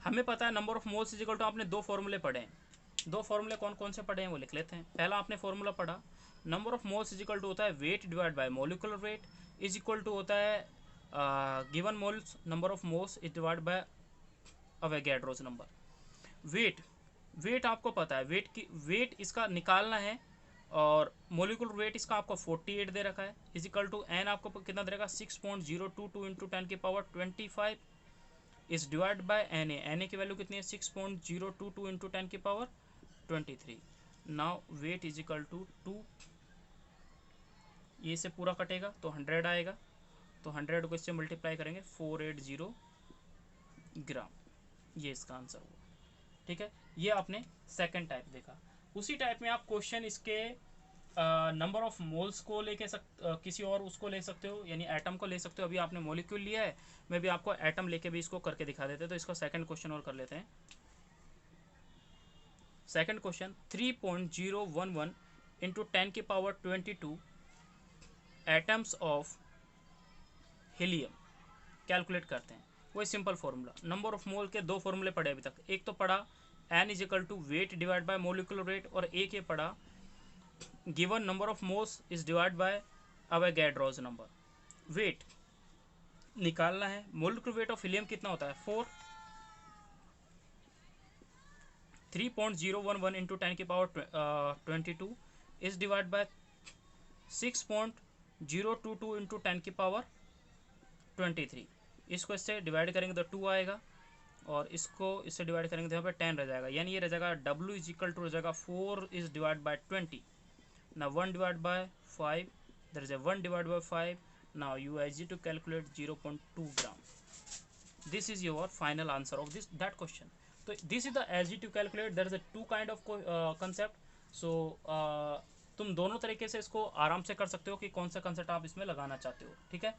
हमें पता है number of moles is equal to, आपने दो फॉर्मूले पढ़े हैं, दो फॉर्मूले कौन कौन से पढ़े हैं वो लिख लेते हैं। पहला आपने फॉर्मूला पढ़ा, number of moles is equal to होता है weight divide by molecular weight is equal to होता है given moles number of moles is divide by Avogadro's number. Weight आपको पता है, वेट इसका निकालना है, और मोलिकुलर वेट इसका आपको 48 दे रखा है, इज इक्वल टू एन आपको कितना दे रखा, 6.022 इंटू 10 की power 25 is divide by N A की वैल्यू कितनी है, 6.022 इंटू 10 की power 23। Now weight is equal to 2, ये से पूरा कटेगा तो 100 आएगा, तो 100 को इससे मल्टीप्लाई करेंगे 480 ग्राम, ये इसका आंसर हुआ, ठीक है। ये आपने सेकंड टाइप देखा। उसी टाइप में आप क्वेश्चन इसके नंबर ऑफ मोल्स को लेके किसी और उसको ले सकते हो, यानी एटम को ले सकते हो। अभी आपने मॉलिक्यूल लिया है, मैं भी आपको एटम लेके भी इसको करके दिखा देते हैं। तो इसका सेकंड क्वेश्चन और कर लेते हैं। सेकंड क्वेश्चन, 3.011 इंटू 10 की power 22 atoms of helium calculate करते हैं। वही simple formula, number of mole के दो फॉर्मूले पढ़े अभी तक, एक तो पढ़ा N is equal to weight divide by molecular weight, और एक ये पढ़ा given number of moles is divide by Avogadro's number. Weight निकालना है, मोलिकुलर वेट ऑफ हीलियम कितना होता है, 4। 3.011 इंटू 10 की power 22 is divide bye 6.022 into 10 की पावर 23। इसको इससे डिवाइड करेंगे तो 2 आएगा, और इसको इससे डिवाइड करेंगे तो यहाँ पे 10 रह जाएगा, यानी ये रह जाएगा W इज इक्वल टू रह जाएगा 4 इज डिवाइड बाय 20। ना 1 divide bye 5, there is a 1 divided by 5. Now you are easy to calculate 0.2 gram. This is your final answer of that question. So this is the easy to calculate. There is a two kind of concept. So तुम दोनों तरीके से इसको आराम से कर सकते हो कि कौन सा कंसेप्ट आप इसमें लगाना चाहते हो, ठीक है।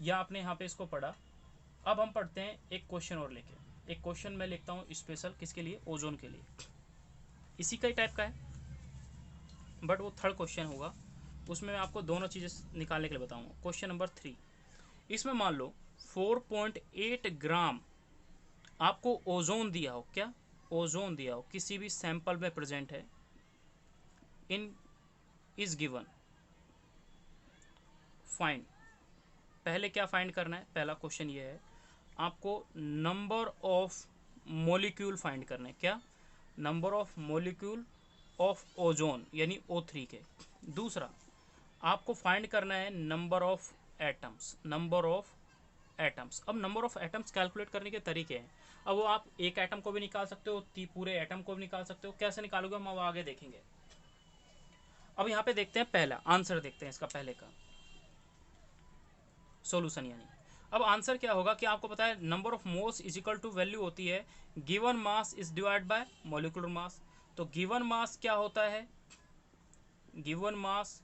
या आपने यहाँ पे इसको पढ़ा। अब हम पढ़ते हैं एक क्वेश्चन और लेके। एक क्वेश्चन मैं लिखता हूँ स्पेशल किसके लिए, ओजोन के लिए। इसी का ही टाइप का है, बट वो थर्ड क्वेश्चन होगा, उसमें मैं आपको दोनों चीज़ें निकालने के लिए बताऊंगा। क्वेश्चन नंबर 3, इसमें मान लो 4.8 ग्राम आपको ओजोन दिया हो, क्या ओजोन दिया हो, किसी भी सैंपल में प्रेजेंट है, इन इज गिवन फाइंड। पहले क्या फाइंड करना है, पहला क्वेश्चन ये है, आपको नंबर ऑफ मोलिक्यूल फाइंड करना है, क्या number of molecule of ozone यानी O3 के। दूसरा आपको फाइंड करना है number of atoms, number of atoms. अब नंबर ऑफ एटम्स कैलकुलेट करने के तरीके हैं। अब वो आप एक एटम को भी निकाल सकते हो, पूरे एटम को भी निकाल सकते हो, कैसे निकालोगे हम अब आगे देखेंगे। अब यहाँ पे देखते हैं पहला आंसर, देखते हैं इसका पहले का सॉल्यूशन। यानी अब आंसर क्या होगा कि आपको पता है number of moles is equal to value होती है given mass is divide by molecular mass. तो गिवन मास क्या होता है, given mass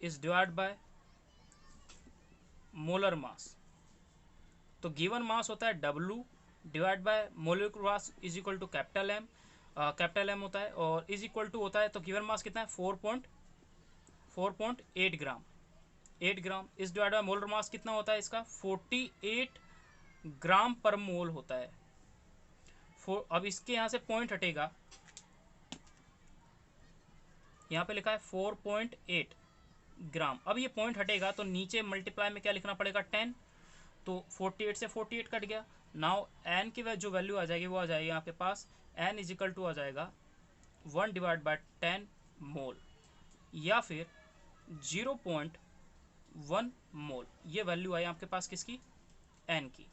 is divide by molar mass. तो गिवन मास होता है W divide by molecular mass is equal to capital M होता है, और इज इक्वल टू होता है, तो गिवन मास कितना है 4.8 ग्राम, 8 ग्राम इस डिवाइड बाय मोलर मास कितना होता है इसका 48 ग्राम पर मोल होता है। अब इसके यहाँ से पॉइंट हटेगा, यहाँ पे लिखा है 4.8 ग्राम। अब ये पॉइंट हटेगा तो नीचे मल्टीप्लाई में क्या लिखना पड़ेगा 10, तो 48 से 48 कट गया। नाउ एन की जो वैल्यू आ जाएगी वो आ जाएगी आपके पास, एन इज इक्वल टू आ जाएगा 1 डिवाइड बाय 10 मोल, या फिर 0.1 मोल। ये वैल्यू आई आपके पास किसकी, एन की।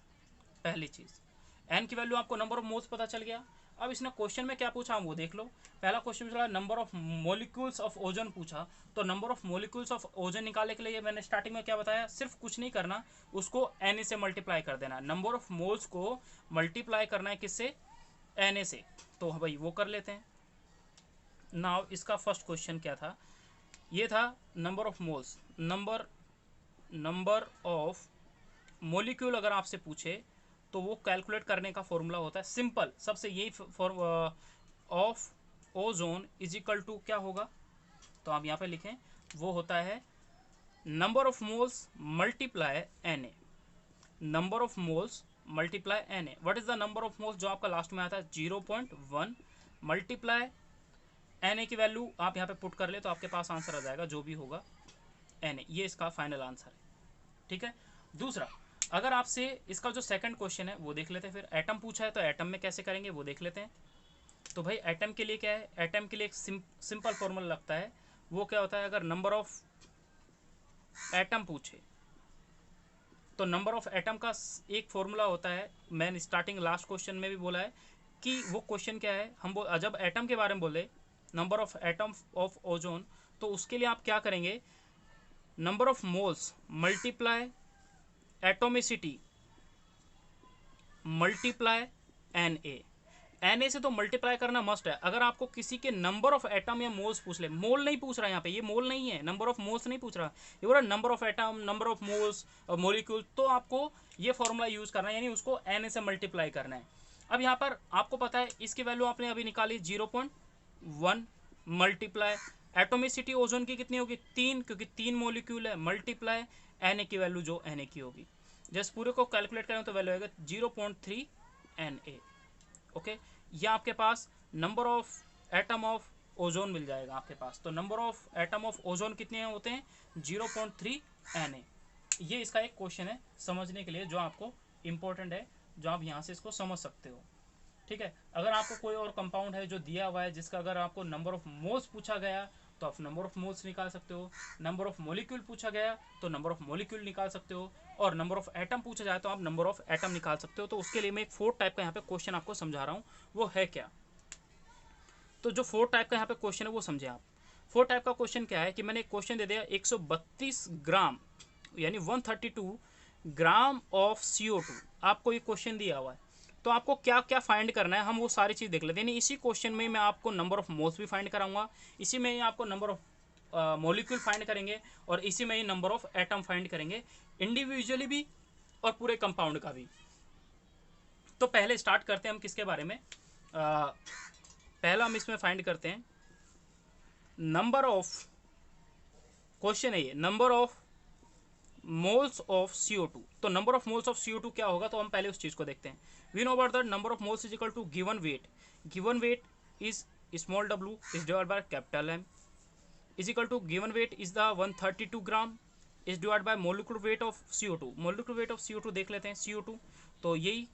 पहली चीज, एन की वैल्यू आपको नंबर ऑफ मोल्स पता चल गया। अब इसने क्वेश्चन में क्या पूछा वो देख लो। पहला क्वेश्चन पूछा number of molecules of ozone पूछा, तो number of molecules of ozone निकालने के लिए मैंने स्टार्टिंग में क्या बताया, सिर्फ कुछ नहीं करना, उसको एन से मल्टीप्लाई कर देना। नंबर ऑफ मोल्स को मल्टीप्लाई करना है किससे, एन से। तो भाई वो कर लेते हैं। नाउ इसका फर्स्ट क्वेश्चन क्या था, ये था number of moles. Number of molecule अगर आपसे पूछे तो वो कैलकुलेट करने का फॉर्मूला होता है सिंपल, सबसे यही of ozone is equal to क्या होगा, तो आप यहाँ पे लिखें, वो होता है number of moles multiply N A. Number of moles multiply N A. What is the number of moles जो आपका लास्ट में आता है 0.1 मल्टीप्लाई एन ए की वैल्यू आप यहाँ पे पुट कर ले तो आपके पास आंसर आ जाएगा जो भी होगा एन ए। ये इसका फाइनल आंसर है, ठीक है। दूसरा, अगर आपसे इसका जो सेकंड क्वेश्चन है वो देख लेते हैं। फिर एटम पूछा है तो एटम में कैसे करेंगे वो देख लेते हैं। तो भाई एटम के लिए क्या है, एटम के लिए एक सिंपल फॉर्मूला लगता है। वो क्या होता है, अगर नंबर ऑफ एटम पूछे तो नंबर ऑफ एटम का एक फॉर्मूला होता है, मैंने स्टार्टिंग लास्ट क्वेश्चन में भी बोला है कि वो क्वेश्चन क्या है, हम जब एटम के बारे में बोले number of atom of ozone, तो उसके लिए आप क्या करेंगे, number of moles multiply atomicity multiply N A. N A से तो मल्टीप्लाई करना मस्ट है। अगर आपको किसी के नंबर ऑफ एटम या मोल्स पूछ ले, मोल नहीं पूछ रहा है यहाँ पे, ये मोल नहीं है, नंबर ऑफ मोल्स नहीं पूछ रहा, ये बोल रहा number of atom, number of moles और मोलिक्यूल, तो आपको ये फॉर्मूला यूज करना है, यानी उसको एन ए से मल्टीप्लाई करना है। अब यहाँ पर आपको पता है इसकी वैल्यू आपने अभी निकाली 0.1 मल्टीप्लाई एटोमिसिटी ओजोन की कितनी होगी 3, क्योंकि 3 मोलिक्यूल है, मल्टीप्लाई एन ए की वैल्यू जो एन ए की होगी। जस्ट पूरे को कैलकुलेट करें तो वैल्यू आएगा 0.3 एन ए। ओके, ये आपके पास number of atom of ozone मिल जाएगा आपके पास। तो number of atom of ozone कितने होते हैं 0.3 एन ए। ये इसका एक क्वेश्चन है समझने के लिए जो आपको इंपॉर्टेंट है, जो आप यहाँ से इसको समझ सकते हो, ठीक है। अगर आपको कोई और कंपाउंड है जो दिया हुआ है जिसका अगर आपको नंबर ऑफ मोल्स पूछा गया तो आप नंबर ऑफ मोल्स निकाल सकते हो, नंबर ऑफ मोलिक्यूल पूछा गया तो नंबर ऑफ मोलिक्यूल निकाल सकते हो, और नंबर ऑफ एटम पूछा जाए तो आप नंबर ऑफ एटम निकाल सकते हो। तो उसके लिए मैं एक 4 टाइप का यहाँ पे क्वेश्चन आपको समझा रहा हूँ, वो है क्या। तो जो 4 टाइप का यहाँ पे क्वेश्चन है वो समझे आप। 4 टाइप का क्वेश्चन क्या है कि मैंने एक क्वेश्चन दे दिया 132 ग्राम यानी 132 ग्राम ऑफ CO2, आपको ये क्वेश्चन दिया हुआ है, तो आपको क्या क्या फाइंड करना है हम वो सारी चीज़ देख लेते हैं। इसी क्वेश्चन में मैं आपको नंबर ऑफ मोल्स भी फाइंड कराऊंगा, इसी में ही आपको नंबर ऑफ मॉलिक्यूल फाइंड करेंगे, और इसी में ही नंबर ऑफ एटम फाइंड करेंगे, इंडिविजुअली भी और पूरे कंपाउंड का भी। तो पहले स्टार्ट करते हैं हम किसके बारे में, पहला हम इसमें फाइंड करते हैं नंबर ऑफ, क्वेश्चन है ये number of moles of CO2। तो number of moles of CO2 क्या होगा, तो हम पहले उस चीज को देखते हैं। We know about that number of moles is equal to given weight. Given weight is small w is divide by capital M is equal to given weight is the 132 gram is divide by molecular weight of CO2। Molecular weight of CO2 देख लेते हैं, CO2 तो यही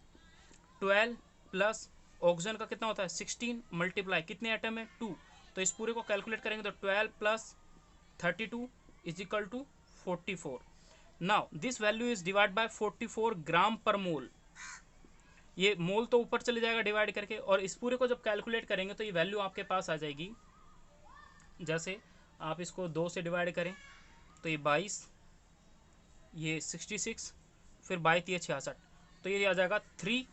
12 प्लस ऑक्सीजन का कितना होता है 16 मल्टीप्लाई कितने एटम है 2, तो इस पूरे को कैलकुलेट करेंगे तो 12 plus 32 is equal to 44। Now this value is divide by 44 gram per mole. ये मोल तो ऊपर चले जाएगा डिवाइड करके, और इस पूरे को जब कैलकुलेट करेंगे तो ये वैल्यू आपके पास आ जाएगी, जैसे आप इसको 2 से डिवाइड करें तो ये 22, ये 66, फिर 22 ये 66, तो ये आ जाएगा 3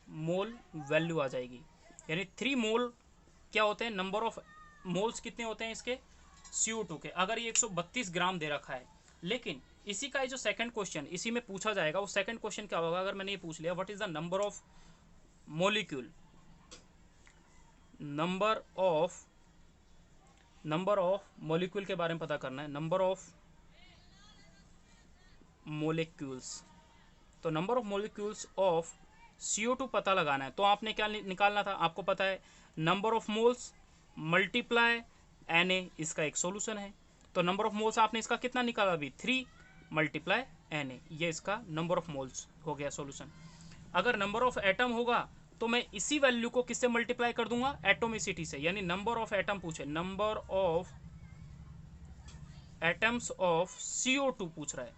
मोल वैल्यू आ जाएगी। यानी 3 मोल क्या होते हैं, नंबर ऑफ मोल्स कितने होते हैं इसके CO2 के। अगर ये 132 ग्राम दे रखा है, लेकिन इसी का जो सेकंड क्वेश्चन इसी में पूछा जाएगा, वो सेकंड क्वेश्चन क्या होगा, अगर मैंने ये पूछ लिया what is the number of molecule, number of molecule के बारे में पता करना है, नंबर ऑफ मोलिक्यूल्स, तो number of molecules of CO2 पता लगाना है। तो आपने क्या निकालना था, आपको पता है number of moles multiply Na, इसका एक सॉल्यूशन है। तो नंबर ऑफ मोल्स आपने इसका कितना निकाला अभी 3, मल्टीप्लाई Na, ये इसका नंबर ऑफ मोल्स हो गया सॉल्यूशन। अगर नंबर ऑफ एटम होगा तो मैं इसी वैल्यू को किससे मल्टीप्लाई कर दूंगा, एटोमिसिटी से, यानी नंबर ऑफ एटम पूछे, number of atoms of CO2 पूछ रहा है।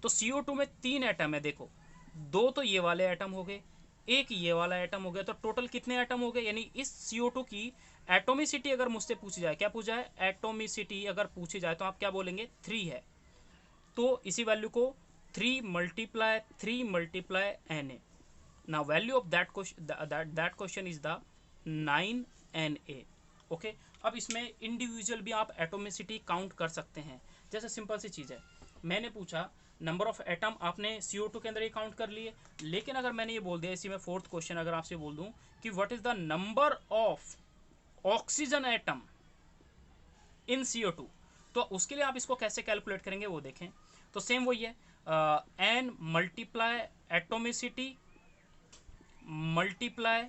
तो CO2 में 3 एटम है, देखो 2 तो ये वाले एटम हो गए, एक ये वाला एटम हो गया, तो टोटल कितने एटम हो गए, यानी इस CO2 की एटोमिसिटी अगर मुझसे पूछी जाए, क्या पूछा है, एटोमिसिटी अगर पूछी जाए तो आप क्या बोलेंगे, 3 है। तो इसी वैल्यू को 3 multiply Na। Now value of that question is the 9Na। Okay, अब इसमें इंडिविजुअल भी आप एटोमिसिटी काउंट कर सकते हैं। जैसे सिंपल सी चीज़ है, मैंने पूछा नंबर ऑफ एटम आपने CO2 के अंदर ही काउंट कर लिए, लेकिन अगर मैंने ये बोल दिया इसी में फोर्थ क्वेश्चन अगर आपसे बोल दूं कि what is the number of oxygen atom in CO2, तो उसके लिए आप इसको कैसे कैलकुलेट करेंगे वो देखें। तो सेम वही है, N multiply atomicity multiply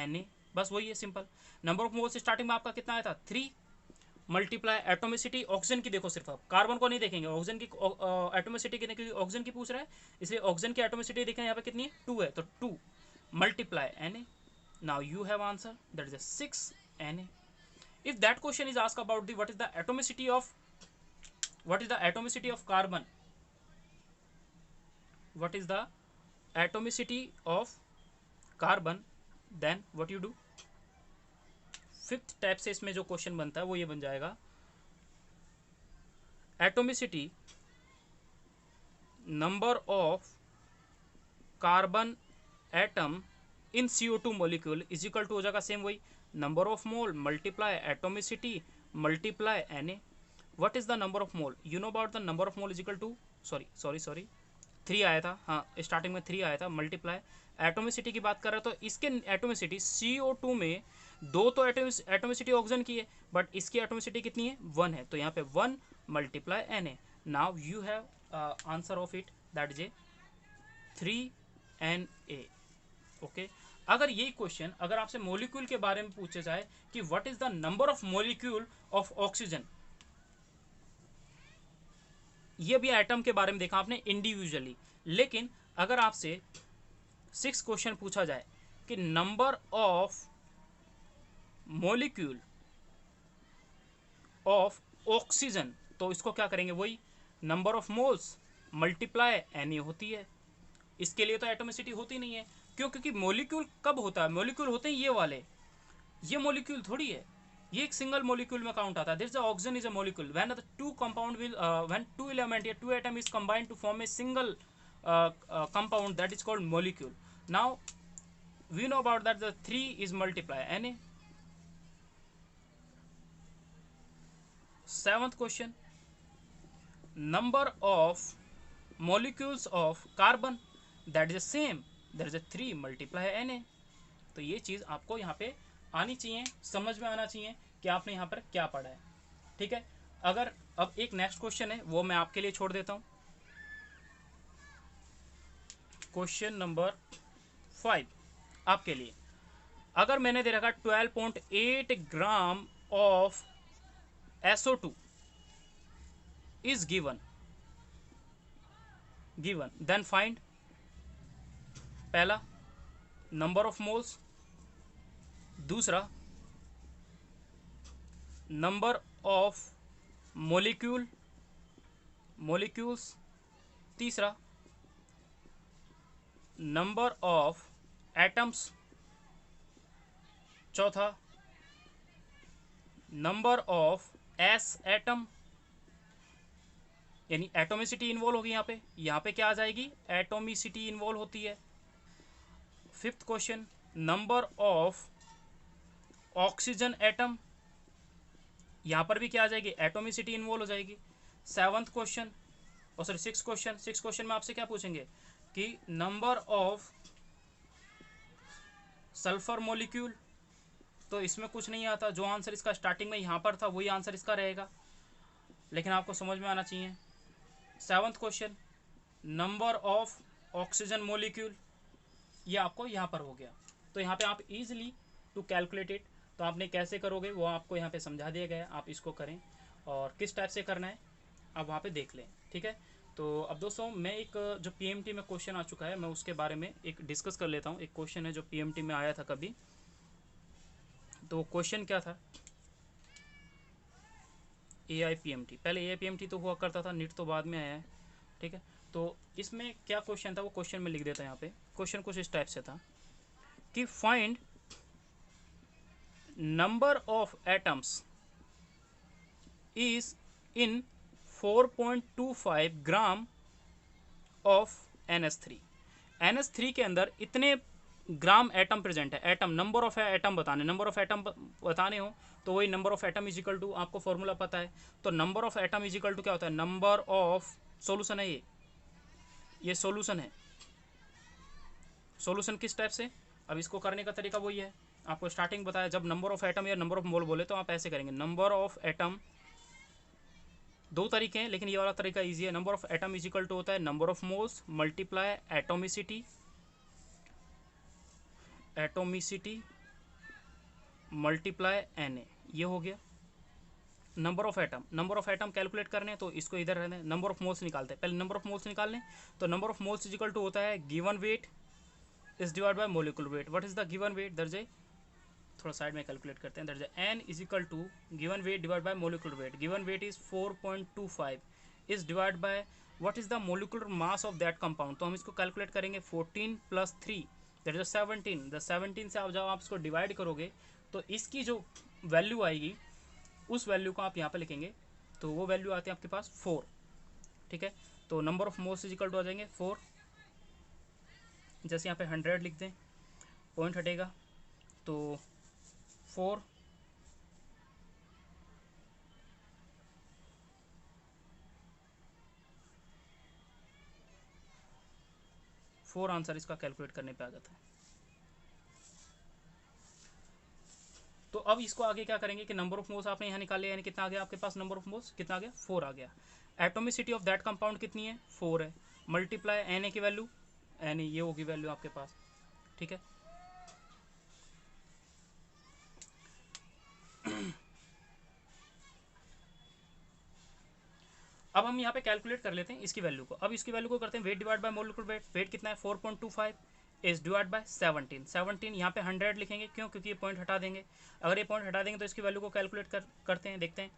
Na, बस वही है simple. Number of moles starting में आपका कितना आया था, 3 मल्टीप्लाई एटोमिसिटी, ऑक्सीजन की देखो सिर्फ, आप कार्बन को नहीं देखेंगे, ऑक्सीजन की एटोमिसिटी कितनी, क्योंकि ऑक्सीजन की पूछ रहा है इसलिए ऑक्सीजन की एटोमिसिटी देखें यहाँ पे कितनी है, 2 है, तो 2 multiply Na। Now you have answer, that is 6 Na। If that question is asked about the what is the atomicity of carbon, what is the atomicity of carbon, then what you do, fifth type से इसमें जो क्वेश्चन बनता है वो ये बन जाएगा, atomicity number of carbon atom in CO2 molecule is equal to हो जाएगा सेम वही, number of mole multiply atomicity multiply Na। What is the number of mole, you know about the number of mole is equal to, sorry 3 आया था, हाँ स्टार्टिंग में 3 आया था, मल्टीप्लाई एटोमिसिटी की बात कर रहे हो, तो इसके एटोमिसिटी CO2 में 2 तो एटोमिसिटी ऑक्सीजन की है, बट इसकी एटोमिसिटी कितनी है, 1 है, तो यहाँ पे 1 multiply Na। Now you have answer of it, that is 3Na। Okay, अगर यही क्वेश्चन अगर आपसे मोलिक्यूल के बारे में पूछे जाए कि what is the number of molecule of oxygen, ये भी एटम के बारे में देखा आपने इंडिविजुअली, लेकिन अगर आपसे 6 क्वेश्चन पूछा जाए कि number of molecule of oxygen, तो इसको क्या करेंगे, वही number of moles multiply Na होती है। इसके लिए तो एटोमिसिटी होती नहीं है, क्यों, क्योंकि मॉलिक्यूल कब होता है, मॉलिक्यूल होते हैं ये वाले, ये मॉलिक्यूल थोड़ी है, ये एक सिंगल मॉलिक्यूल में काउंट आता है। This the oxygen is a molecule, when the two compound will when two element या two atom is combined to form a single compound, that is called molecule. Now we know about that the 3 is multiply Na। Seventh question, number of molecules of carbon, that is the same, that is a 3 multiply Na। तो ये चीज़ आपको यहाँ पे आनी चाहिए, समझ में आना चाहिए कि आपने यहाँ पर क्या पढ़ा है, ठीक है। अगर अब एक नेक्स्ट क्वेश्चन है वो मैं आपके लिए छोड़ देता हूँ, क्वेश्चन नंबर 5 आपके लिए। अगर मैंने दे रखा 12.8 gram of SO2 is given, then find, पहला नंबर ऑफ मोल्स, दूसरा नंबर ऑफ मोलिक्यूल्स, तीसरा नंबर ऑफ एटम्स, चौथा नंबर ऑफ S एटम, यानी एटोमिसिटी इन्वॉल्व होगी यहाँ पे क्या आ जाएगी, एटोमिसिटी इन्वॉल्व होती है। Fifth question, number of oxygen atom, यहाँ पर भी क्या आ जाएगी, एटोमिसिटी इन्वॉल्व हो जाएगी। सेवंथ क्वेश्चन, और सॉरी सिक्स क्वेश्चन में आपसे क्या पूछेंगे कि नंबर ऑफ सल्फर मॉलिक्यूल, तो इसमें कुछ नहीं आता, जो आंसर इसका स्टार्टिंग में यहाँ पर था वही आंसर इसका रहेगा, लेकिन आपको समझ में आना चाहिए। Seventh question, number of oxygen molecule, ये आपको यहाँ पर हो गया, तो यहाँ पे आप इजीली टू कैलकुलेट इट, तो आपने कैसे करोगे वो आपको यहाँ पे समझा दिया गया है, आप इसको करें। और किस टाइप से करना है, आप वहाँ पे देख लें, ठीक है। तो अब दोस्तों मैं एक जो पीएमटी में क्वेश्चन आ चुका है मैं उसके बारे में एक डिस्कस कर लेता हूँ। एक क्वेश्चन है जो पीएमटी में आया था कभी, तो क्वेश्चन क्या था, AIPMT, पहले AIPMT तो हुआ करता था, नीट तो बाद में आया है, ठीक है। तो इसमें क्या क्वेश्चन था वो क्वेश्चन में लिख देता है यहाँ पे। क्वेश्चन कुछ इस टाइप से था कि find number of atoms is in 4.25 gram of NH3। NH3 के अंदर इतने ग्राम एटम प्रेजेंट है। एटम, नंबर ऑफ एटम बताने, नंबर ऑफ एटम बताने हो तो वही number of atom is equal to, आपको फॉर्मूला पता है। तो number of atom is equal to क्या होता है, नंबर ऑफ, सॉल्यूशन है ये सॉल्यूशन है। सॉल्यूशन किस टाइप से, अब इसको करने का तरीका वही है, आपको स्टार्टिंग बताया। जब नंबर ऑफ एटम या नंबर ऑफ मोल बोले तो आप ऐसे करेंगे, नंबर ऑफ एटम, दो तरीके हैं लेकिन ये वाला तरीका इजी है। Number of atom is equal to होता है number of moles multiply atomicity, atomicity multiply Na, ये हो गया number of atom. Number of atom calculate करने तो इसको इधर रहने, नंबर ऑफ मोल्स निकालते हैं। पहले नंबर ऑफ मोल्स निकाल लें, तो number of moles is equal to होता है given weight is divide by molecular weight. What is the given weight, दर्जे थोड़ा साइड में कैलकुलेट करते हैं, दर्जा N is equal to given weight divide by molecular weight. Given weight is 4.25 is divide by what is the molecular mass of that compound. तो हम इसको कैलकुलेट करेंगे 14 प्लस 3 दैट इज 17। द 17 से आप जब आप इसको डिवाइड करोगे तो इसकी जो वैल्यू आएगी उस वैल्यू को आप यहाँ पे लिखेंगे, तो वो वैल्यू आती है आपके पास 4, ठीक है। तो number of moles is equal to आ जाएंगे 4, जैसे यहाँ पे 100 लिख दें, पॉइंट हटेगा तो 4 4 आंसर इसका कैलकुलेट करने पे आ जाता है। तो अब इसको आगे क्या करेंगे कि नंबर ऑफ मोल्स आपने यहाँ निकाले, यानी कितना आ गया आपके पास, नंबर ऑफ मोल्स कितना आ गया, 4 आ गया। एटोमिसिटी ऑफ दैट कंपाउंड कितनी है, 4 है, मल्टीप्लाई Na की वैल्यू, Na ये होगी वैल्यू आपके पास, ठीक है। अब हम यहाँ पे कैलकुलेट कर लेते हैं इसकी वैल्यू को। अब इसकी वैल्यू को करते हैं weight divide by molecular weight. Weight कितना है 4.25 इज डिवाइड बाय 17। 17 यहाँ पे 100 लिखेंगे, क्यों, क्योंकि ये पॉइंट हटा देंगे। अगर ये पॉइंट हटा देंगे तो इसकी वैल्यू को कैलकुलेट करते हैं, देखते हैं।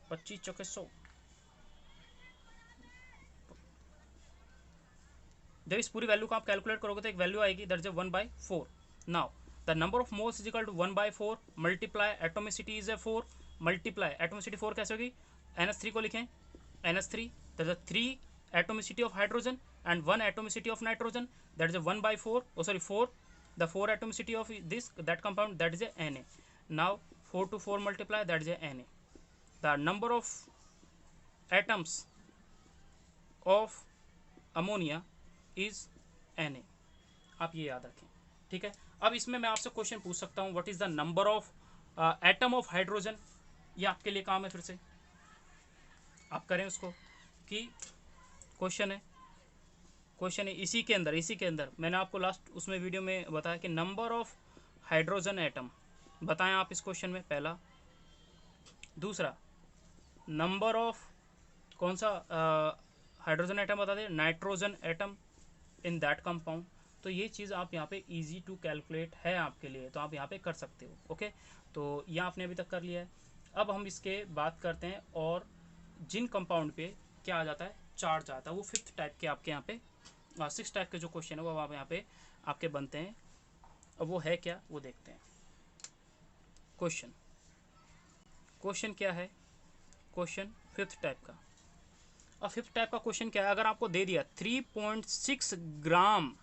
25 चौके 100, जब इस पूरी वैल्यू को आप कैलकुलेट करोगे तो एक वैल्यू आएगी that is 1/4। Now the number of moles is equal to 1/4 multiply atomicity is 4 multiply atomicity 4 कैसे होगी, NH3 को लिखें, NH3 that is 3 atomicity of hydrogen and 1 atomicity of nitrogen that is 1/4, oh sorry 4, the 4 atomicity of this that compound that is a Na. Now 4 to 4 multiply, that is a Na. The number of atoms of ammonia is Na, आप ये याद रखें, ठीक है। अब इसमें मैं आपसे क्वेश्चन पूछ सकता हूँ, what is the number of atom of hydrogen. ये आपके लिए काम है, फिर से आप करें उसको, कि क्वेश्चन है इसी के अंदर मैंने आपको लास्ट उसमें वीडियो में बताया कि नंबर ऑफ हाइड्रोजन एटम बताएं आप इस क्वेश्चन में, पहला। दूसरा, नंबर ऑफ कौन सा हाइड्रोजन एटम बता दें, nitrogen atom in that compound. तो ये चीज़ आप यहाँ पे इजी टू कैलकुलेट है आपके लिए, तो आप यहाँ पे कर सकते हो, ओके। तो यह आपने अभी तक कर लिया है। अब हम इसके बात करते हैं, और जिन कंपाउंड पे क्या आ जाता है, चार्ज आता है, वो 5th टाइप के आपके यहाँ पे 6 टाइप के जो क्वेश्चन है वो आप यहाँ पे आपके बनते हैं। अब वो है क्या, वो देखते हैं। क्वेश्चन क्या है, क्वेश्चन 5th टाइप का। अब 5th टाइप का क्वेश्चन क्या है, अगर आपको दे दिया 3.6 gram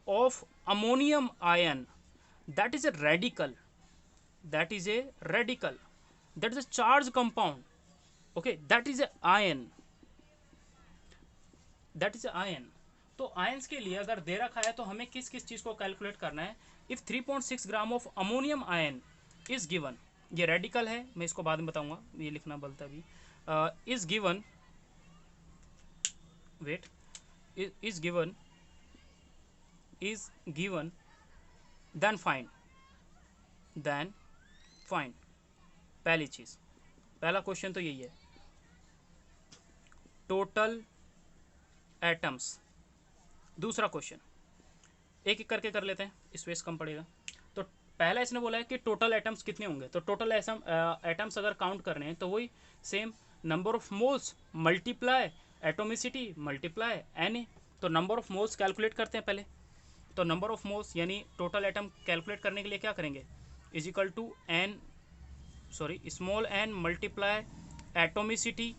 of ammonium ion, that is a radical, that is a radical, that is a charge compound, okay, that is a ion, that is a ion। तो आयंस के लिए अगर दे रखा है तो हमें किस किस चीज को कैलकुलेट करना है। If 3.6 gram of ammonium ion is given, ये रेडिकल है, मैं इसको बाद में बताऊंगा, ये लिखना बोलता है अभी, is given, weight, is given then find, पहली चीज पहला क्वेश्चन तो यही है, टोटल एटम्स। दूसरा क्वेश्चन एक एक करके कर लेते हैं, स्पेस कम पड़ेगा। तो पहला इसने बोला है कि टोटल एटम्स कितने होंगे, तो टोटल एटम्स अगर काउंट करने हैं तो वही same number of moles multiply atomicity multiply N. तो नंबर ऑफ मोल्स कैलकुलेट करते हैं पहले। तो नंबर ऑफ मोल्स यानी टोटल एटम कैलकुलेट करने के लिए क्या करेंगे, is equal to small N multiply atomicity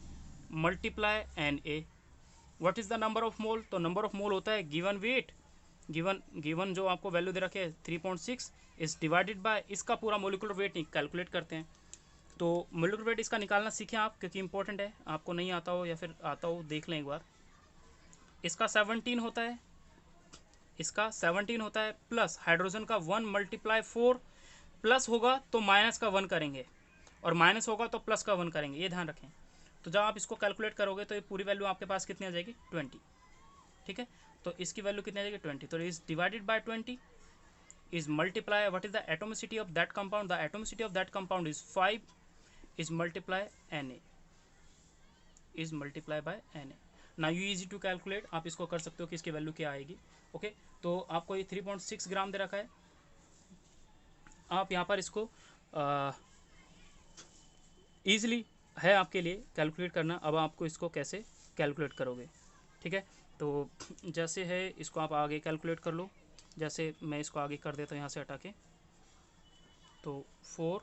multiply N A. What is the number of mole, तो नंबर ऑफ मोल होता है गिवन वेट, गिवन जो आपको वैल्यू दे रखे है 3.6 इज डिवाइडेड बाय इसका पूरा मोलिकुलर वेट कैलकुलेट करते हैं। तो मोलिकुलर वेट इसका निकालना सीखें आप, क्योंकि इंपॉर्टेंट है, आपको नहीं आता हो या फिर आता हो देख लें एक बार। इसका 17 होता है, इसका 17 होता है, प्लस हाइड्रोजन का 1 मल्टीप्लाई 4, प्लस होगा तो माइनस का 1 करेंगे और माइनस होगा तो प्लस का 1 करेंगे, ये ध्यान रखें। तो जब आप इसको कैलकुलेट करोगे तो ये पूरी वैल्यू आपके पास कितनी आ जाएगी, 20। ठीक है, तो इसकी वैल्यू कितनी आ जाएगी, 20। तो is divided bye 20 is multiply what is the atomicity of that compound, the atomicity of that compound is 5 is multiply Na, is multiply by Na। now you easy to calculate, आप इसको कर सकते हो कि इसकी वैल्यू क्या आएगी। ओके, तो आपको ये 3.6 ग्राम दे रखा है, आप यहाँ पर इसको ईजिली है आपके लिए कैलकुलेट करना। अब आपको इसको कैसे कैलकुलेट करोगे, ठीक है। तो जैसे है इसको आप आगे कैलकुलेट कर लो, जैसे मैं इसको आगे कर देता हूँ यहाँ से हटा के। तो 4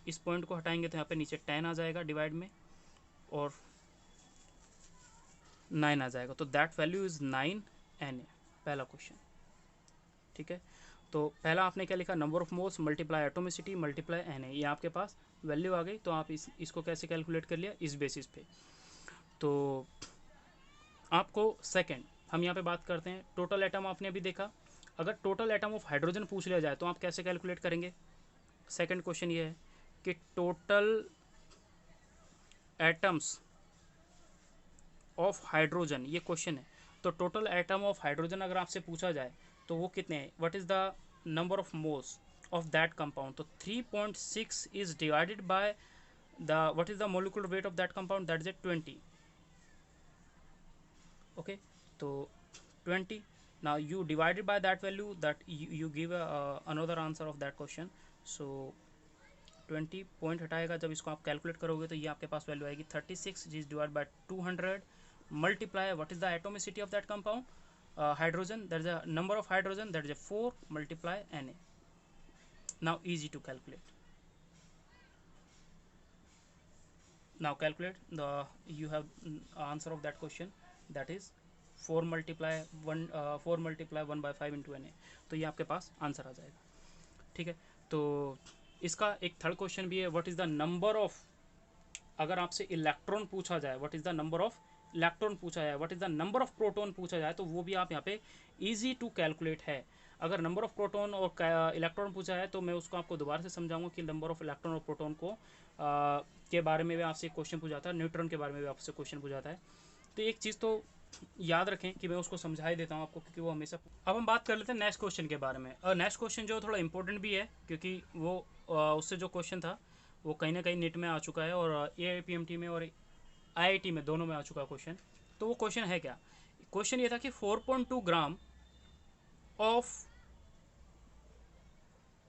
इस पॉइंट को हटाएंगे तो यहाँ पे नीचे 10 आ जाएगा डिवाइड में और 9 आ जाएगा, तो दैट वैल्यू इज़ 9 Na, पहला क्वेश्चन। ठीक है, तो पहला आपने क्या लिखा, number of moles multiply atomicity multiply Na, ये आपके पास वैल्यू आ गई। तो आप इसको कैसे कैलकुलेट कर लिया, इस बेसिस पे। तो आपको सेकंड हम यहाँ पे बात करते हैं, टोटल एटम आपने अभी देखा, अगर टोटल एटम ऑफ हाइड्रोजन पूछ लिया जाए तो आप कैसे कैलकुलेट करेंगे। सेकंड क्वेश्चन ये है कि टोटल एटम्स ऑफ हाइड्रोजन, ये क्वेश्चन है। तो टोटल एटम ऑफ हाइड्रोजन अगर आपसे पूछा जाए तो वो कितने हैं, what is the number of moles of that compound. तो 3.6 is divided by the what is the molecular weight of that compound, that is 20। Okay, तो 20, now you divided by that value that you give another answer of that question। so 20 point हटाएगा, जब इसको आप कैलकुलेट करोगे तो ये आपके पास वैल्यू आएगी 36 is divide by 200 multiply what is the atomicity of that compound hydrogen, that is the number of hydrogen, that is 4 multiply Na। Now easy to calculate, now calculate the you have answer of that question, that is 4 multiply 1 by 5 into Na। तो ये आपके पास आंसर आ जाएगा। ठीक है, तो इसका एक थर्ड क्वेश्चन भी है, what is the number of, अगर आपसे इलेक्ट्रॉन पूछा जाए, what is the number of electron पूछा जाए, what is the number of proton पूछा जाए, तो वो भी आप यहाँ पे इजी टू कैलकुलेट है। अगर नंबर ऑफ प्रोटॉन और इलेक्ट्रॉन पूछा है तो मैं उसको आपको दोबारा से समझाऊंगा कि नंबर ऑफ इलेक्ट्रॉन और प्रोटॉन को के बारे में भी आपसे क्वेश्चन पूछाता है, न्यूट्रॉन के बारे में भी आपसे क्वेश्चन पूछाता है। तो एक चीज़ तो याद रखें कि मैं उसको समझा ही देता हूँ आपको, क्योंकि वो हमेशा। अब हम बात कर लेते हैं नेक्स्ट क्वेश्चन के बारे में, और नेक्स्ट क्वेश्चन जो थोड़ा इंपॉर्टेंट भी है, क्योंकि वो उससे जो क्वेश्चन था वो कहीं ना कहीं नेट में आ चुका है और AIPMT में और IIT में दोनों में आ चुका है क्वेश्चन। तो वो क्वेश्चन है क्या, क्वेश्चन ये था कि 4.2 gram of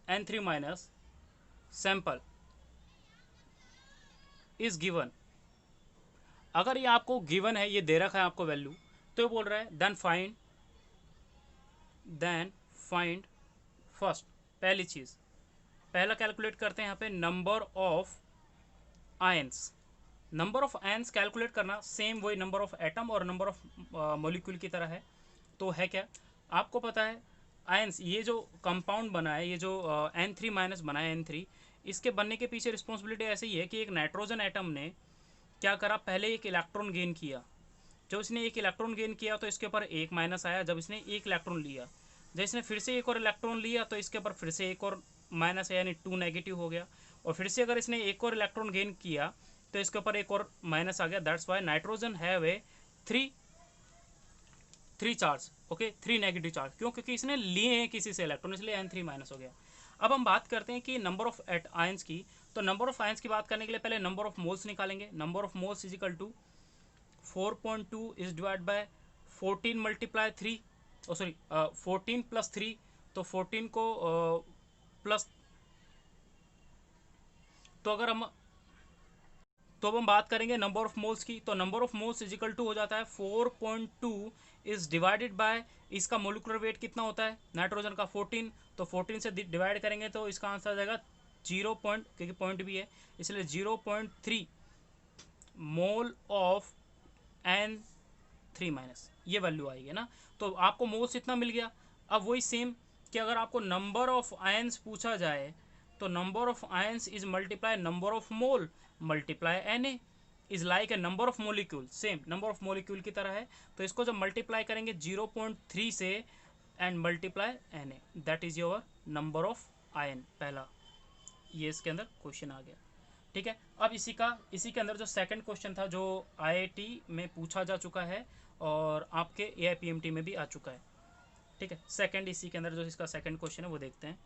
N3 minus sample is given. अगर ये आपको गिवन है, ये दे रखा है आपको वैल्यू, तो ये बोल रहा है देन फाइंड फर्स्ट, पहली चीज पहला कैलकुलेट करते हैं यहाँ पे number of ions. Number of ions calculate करना सेम वही नंबर ऑफ एटम और नंबर ऑफ मॉलिक्यूल की तरह है। तो है क्या, आपको पता है आयंस, ये जो कंपाउंड बना है, ये जो N3 माइनस बना है N3, इसके बनने के पीछे रिस्पॉन्सिबिलिटी ऐसे ही है कि एक नाइट्रोजन एटम ने क्या करा, पहले एक इलेक्ट्रॉन गेन किया। जब इसने एक इलेक्ट्रॉन गेन किया तो इसके ऊपर एक माइनस आया, जब इसने एक इलेक्ट्रॉन लिया, जब इसने फिर से एक और इलेक्ट्रॉन लिया तो इसके ऊपर फिर से एक और माइनस है, यानी 2 नेगेटिव हो गया। और फिर से अगर इसने एक और इलेक्ट्रॉन गेन किया तो इसके ऊपर एक और माइनस आ गया। That's why nitrogen have a 3 charge, okay, 3 negative charge. क्यों, क्योंकि इसने लिए हैं किसी से इलेक्ट्रॉन, इसलिए N3 माइनस हो गया। अब हम बात करते हैं कि नंबर ऑफ आयंस की, तो नंबर ऑफ आयंस की बात करने के लिए पहले नंबर ऑफ मोल्स निकालेंगे। Number of moles is equal to 4.2 is divide by 14 multiply 3, sorry 14 plus 3, तो 14 को प्लस, तो अगर हम तो अब हम बात करेंगे नंबर ऑफ मोल्स की। तो number of moles is equal to हो जाता है 4.2 इज डिवाइडेड बाय, इसका मोलिकुलर वेट कितना होता है नाइट्रोजन का 14, तो 14 से डिवाइड करेंगे तो इसका आंसर आ जाएगा 0 पॉइंट, क्योंकि पॉइंट भी है इसलिए 0.3 मोल ऑफ N3-, ये वैल्यू आएगी ना। तो आपको मोल्स इतना मिल गया। अब वही सेम कि अगर आपको नंबर ऑफ आयंस पूछा जाए तो number of ions is multiply number of mole multiply Na is like a number of molecule, same number of molecule की तरह है। तो इसको जब मल्टीप्लाई करेंगे 0.3 से and multiply Na, that is your number of ion. पहला ये इसके अंदर क्वेश्चन आ गया, ठीक है। अब इसी के अंदर जो सेकंड क्वेश्चन था जो IIT में पूछा जा चुका है और आपके AIPMT में भी आ चुका है, ठीक है। सेकंड इसी के अंदर जो इसका सेकंड क्वेश्चन है वो देखते हैं।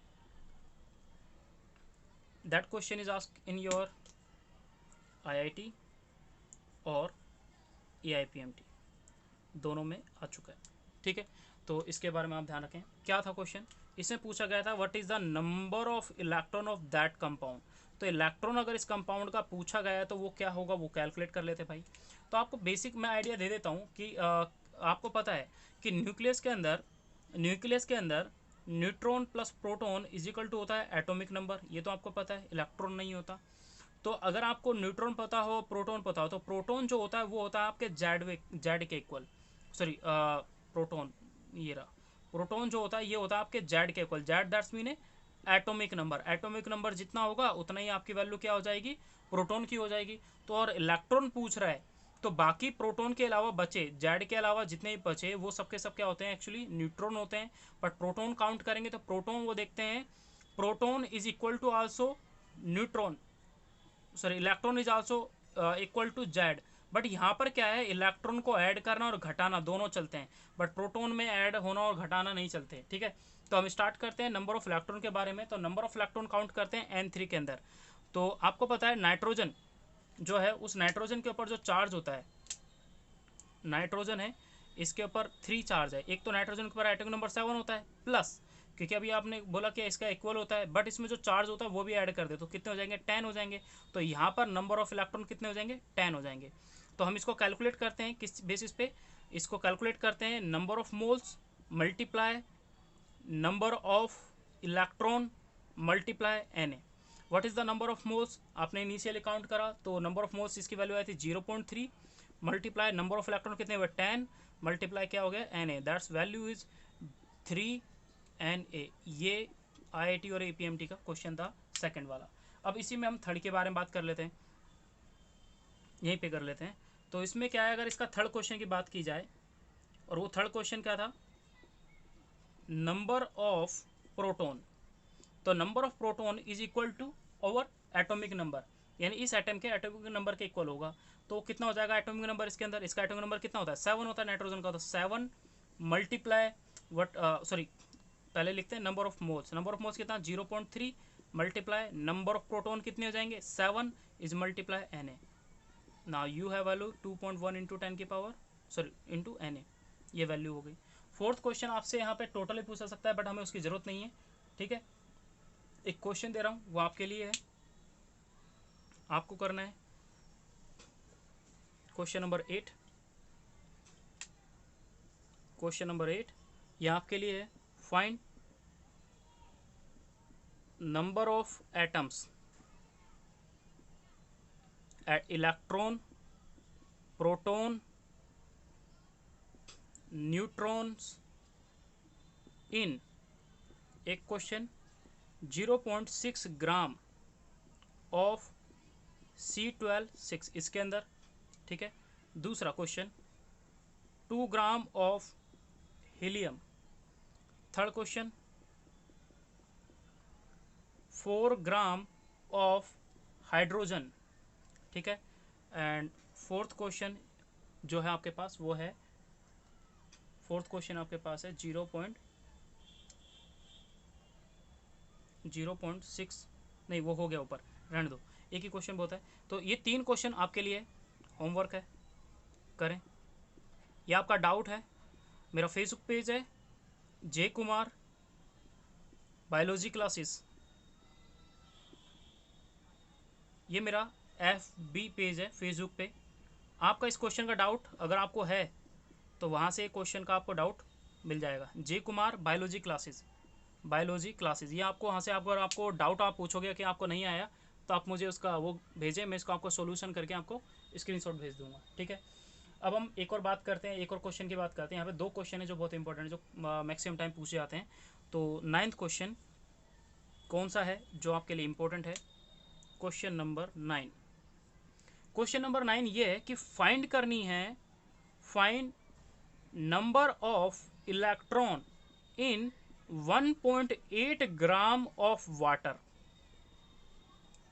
That question is asked in your IIT और AIPMT दोनों में आ चुका है, ठीक है। तो इसके बारे में आप ध्यान रखें। क्या था क्वेश्चन, इसमें पूछा गया था what is the number of electron of that compound. तो इलेक्ट्रॉन अगर इस कंपाउंड का पूछा गया है तो वो क्या होगा वो कैलकुलेट कर लेते भाई। तो आपको बेसिक मैं आइडिया दे देता हूँ कि आपको पता है कि न्यूक्लियस के अंदर neutron plus proton is equal to होता है एटॉमिक नंबर, ये तो आपको पता है, इलेक्ट्रॉन नहीं होता। तो अगर आपको न्यूट्रॉन पता हो प्रोटॉन पता हो तो प्रोटॉन जो होता है वो होता है आपके जेड के इक्वल, सॉरी प्रोटॉन, ये रहा प्रोटॉन जो होता है ये होता है आपके जेड के equal, Z that's mean atomic number, atomic number जितना होगा उतना ही आपकी वैल्यू क्या हो जाएगी प्रोटॉन की हो जाएगी। तो और इलेक्ट्रॉन पूछ रहा है तो बाकी प्रोटॉन के अलावा बचे, जेड के अलावा जितने भी बचे वो सबके सब क्या होते हैं एक्चुअली न्यूट्रॉन होते हैं। बट प्रोटॉन काउंट करेंगे तो प्रोटॉन वो देखते हैं proton is equal to also neutron, sorry electron is also equal to Z. But यहाँ पर क्या है इलेक्ट्रॉन को ऐड करना और घटाना दोनों चलते हैं, बट प्रोटॉन में ऐड होना और घटाना नहीं चलते, ठीक है। तो हम स्टार्ट करते हैं नंबर ऑफ इलेक्ट्रॉन के बारे में। तो नंबर ऑफ इलेक्ट्रॉन काउंट करते हैं N3 के अंदर। तो आपको पता है नाइट्रोजन जो है उस नाइट्रोजन के ऊपर जो चार्ज होता है, नाइट्रोजन है इसके ऊपर 3 चार्ज है। एक तो नाइट्रोजन के ऊपर एटॉमिक नंबर 7 होता है प्लस, क्योंकि अभी आपने बोला कि इसका इक्वल होता है, बट इसमें जो चार्ज होता है वो भी ऐड कर दे तो कितने हो जाएंगे 10 हो जाएंगे। तो यहाँ पर नंबर ऑफ इलेक्ट्रॉन कितने हो जाएंगे 10 हो जाएंगे। तो हम इसको कैलकुलेट करते हैं किस बेसिस पे, इसको कैलकुलेट करते हैं number of moles multiply number of electron multiply Na। What is the number of moles, आपने इनिशियली काउंट करा तो नंबर ऑफ मोल्स इसकी वैल्यू आई थी 0.3 मल्टीप्लाई नंबर ऑफ इलेक्ट्रॉन कितने हुए 10 मल्टीप्लाई क्या हो गया Na, that's value is 3Na। ये IIT और APMT का क्वेश्चन था सेकंड वाला। अब इसी में हम थर्ड के बारे में बात कर लेते हैं, यहीं पे कर लेते हैं। तो इसमें क्या है अगर इसका थर्ड क्वेश्चन की बात की जाए और वो थर्ड क्वेश्चन क्या था नंबर ऑफ प्रोटॉन। तो number of proton is equal to over atomic number, यानी इस एटम के एटॉमिक नंबर के इक्वल होगा। तो कितना हो जाएगा एटॉमिक नंबर इसके अंदर, इसका एटॉमिक नंबर कितना होता है 7 होता है नाइट्रोजन का, तो 7 मल्टीप्लाई वट सॉरी पहले लिखते हैं number of moles, number of moles कितना 0.3 मल्टीप्लाई नंबर ऑफ प्रोटॉन कितने हो जाएंगे 7 is multiply Na। Now you have value 2.1 into 10 की पावर सॉरी इंटू Na, ये वैल्यू हो गई। फोर्थ क्वेश्चन आपसे यहाँ पे टोटली पूछा सकता है बट हमें उसकी जरूरत नहीं है, ठीक है। एक क्वेश्चन दे रहा हूँ वो आपके लिए है, आपको करना है क्वेश्चन नंबर 8। क्वेश्चन नंबर 8 ये आपके लिए है, find number of atoms at electron proton neutrons in, एक क्वेश्चन 0.6 ग्राम ऑफ C12 इसके अंदर, ठीक है। दूसरा question 2 gram of helium. Third question 4 gram of hydrogen, ठीक है। एंड फोर्थ क्वेश्चन जो है आपके पास वो है, फोर्थ क्वेश्चन आपके पास है 0.6 नहीं वो हो गया ऊपर, रहने दो, एक ही क्वेश्चन बहुत है। तो ये 3 क्वेश्चन आपके लिए होमवर्क है, करें। ये आपका डाउट है, मेरा फेसबुक पेज है जे कुमार बायोलॉजी क्लासेस, ये मेरा FB पेज है फेसबुक पे। आपका इस क्वेश्चन का डाउट अगर आपको है तो वहाँ से क्वेश्चन का आपको डाउट मिल जाएगा, J Kumar biology classes, biology classes. ये आपको वहाँ से अगर आपको डाउट आप पूछोगे कि आपको नहीं आया तो आप मुझे उसका वो भेजें, मैं इसको आपको सोल्यूशन करके आपको स्क्रीनशॉट भेज दूंगा, ठीक है। अब हम एक और बात करते हैं, एक और क्वेश्चन की बात करते हैं। यहाँ पे 2 क्वेश्चन है जो बहुत इंपॉर्टेंट है, जो मैक्सिमम टाइम पूछे जाते हैं। तो 9th क्वेश्चन कौन सा है जो आपके लिए इंपॉर्टेंट है? Question number 9। क्वेश्चन नंबर 9 ये है कि फाइंड करनी है, find number of electron in 1.8 gram of water.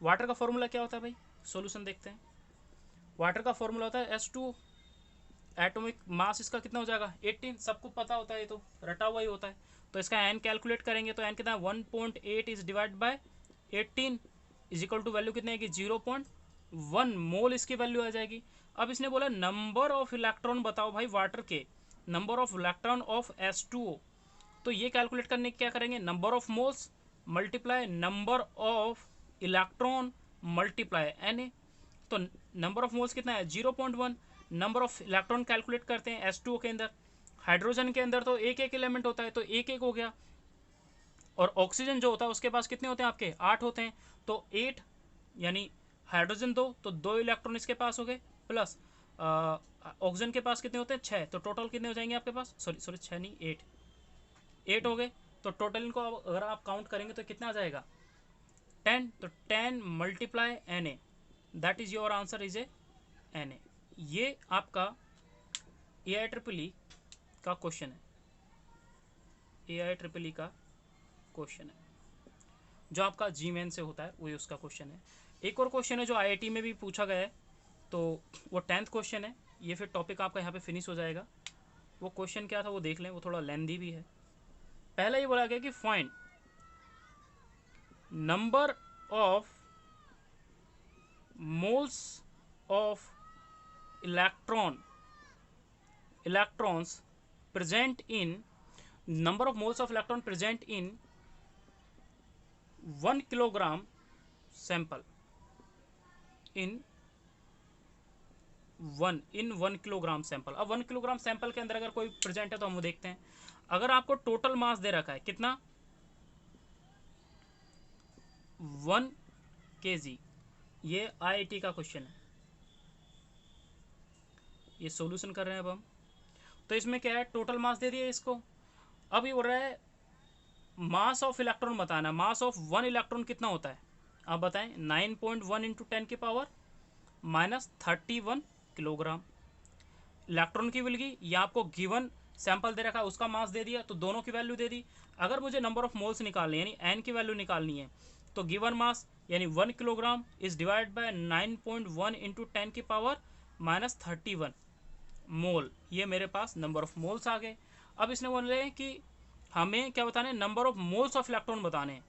Water का फॉर्मूला क्या होता है भाई? सॉल्यूशन देखते हैं। वाटर का फॉर्मूला होता है H2O, एटॉमिक मास इसका कितना हो जाएगा 18, सबको पता होता है, ये तो रटा हुआ ही होता है। तो इसका n कैलकुलेट करेंगे तो n कितना है 1.8 is divide by 18 is equal to value कितने की 0.1 मोल इसकी वैल्यू आ जाएगी। अब इसने बोला नंबर ऑफ इलेक्ट्रॉन बताओ भाई वाटर के, number of electron of H2O। तो ये कैलकुलेट करने क्या करेंगे, number of moles multiply number of electron multiply Na। तो नंबर ऑफ मोल्स कितना है 0.1, नंबर ऑफ इलेक्ट्रॉन कैलकुलेट करते हैं H2O के अंदर। हाइड्रोजन के अंदर तो एक एक एलिमेंट होता है तो एक एक हो गया, और ऑक्सीजन जो होता है उसके पास कितने होते हैं आपके 8 होते हैं, तो 8 यानी हाइड्रोजन 2 तो 2 इलेक्ट्रॉन इसके पास हो गए, प्लस ऑक्सीजन के पास कितने होते हैं 6, तो टोटल कितने हो जाएंगे आपके पास, सॉरी 6 नहीं 8 हो गए। तो टोटल इनको अगर आप काउंट करेंगे तो कितना आ जाएगा 10, तो 10 multiply Na, that is your answer is a Na। ये आपका AIEEE का क्वेश्चन है, AIEEE का क्वेश्चन है जो आपका GMAN से होता है, वही उसका क्वेश्चन है। एक और क्वेश्चन है जो IIT में भी पूछा गया है, तो वो 10th क्वेश्चन है। ये फिर टॉपिक आपका यहाँ पे फिनिश हो जाएगा। वो क्वेश्चन क्या था वो देख लें, वो थोड़ा लेंदी भी है। पहला ये बोला गया कि find number of moles of electrons present in, number of moles of electron present in 1 kilogram sample, in 1 kilogram sample. अब 1 किलोग्राम सैंपल के अंदर अगर कोई प्रेजेंट है तो हम वो देखते हैं। अगर आपको टोटल मास दे रखा है कितना 1 kg, ये IIT का क्वेश्चन है, ये सॉल्यूशन कर रहे हैं अब हम। तो इसमें क्या है, टोटल मास दे दिया इसको। अब ये बोल रहा है मास ऑफ इलेक्ट्रॉन बताना, मास ऑफ 1 इलेक्ट्रॉन कितना होता है आप बताएं। 9.1 इंटू 10 की पावर -31 किलोग्राम इलेक्ट्रॉन की मिलगी। ये आपको गिवन सैंपल दे रखा है, उसका मास दे दिया तो दोनों की वैल्यू दे दी। अगर मुझे नंबर ऑफ मोल्स निकालनी है यानी n की वैल्यू निकालनी है तो गिवन मास यानी 1 kilogram is divide bye 9.1 into 10 की पावर -31 मोल। ये मेरे पास नंबर ऑफ मोल्स आ गए। अब इसने बोल रहे हैं कि हमें क्या बताने, number of moles of electron बताने,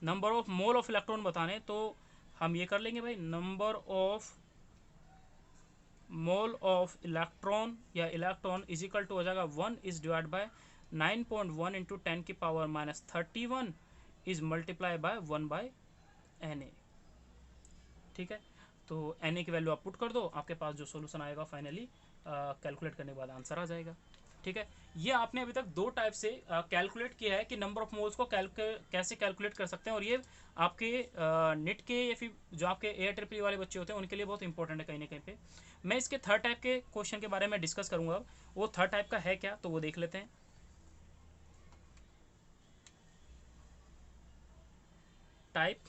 number of mole of electron बताने। तो हम ये कर लेंगे भाई, number of mole of electron या इलेक्ट्रॉन इज इक्वल टू हो जाएगा 1 इज डिवाइड बाय 9.1 इंटू 10 की power -31 is multiply by 1 by Na। ठीक है, तो Na की वैल्यू आप पुट कर दो, आपके पास जो सोल्यूशन आएगा फाइनली कैलकुलेट करने के बाद आंसर आ जाएगा। ठीक है, ये आपने अभी तक 2 टाइप से कैलकुलेट किया है कि नंबर ऑफ मोल्स को कैसे कैलकुलेट कर सकते हैं, और ये आपके नेट के या फिर जो आपके AIEEE वाले बच्चे होते हैं उनके लिए बहुत इंपॉर्टेंट है कहीं ना कहीं पे। मैं इसके 3rd टाइप के क्वेश्चन के बारे में डिस्कस करूंगा। वो 3rd टाइप का है क्या, तो वो देख लेते हैं। टाइप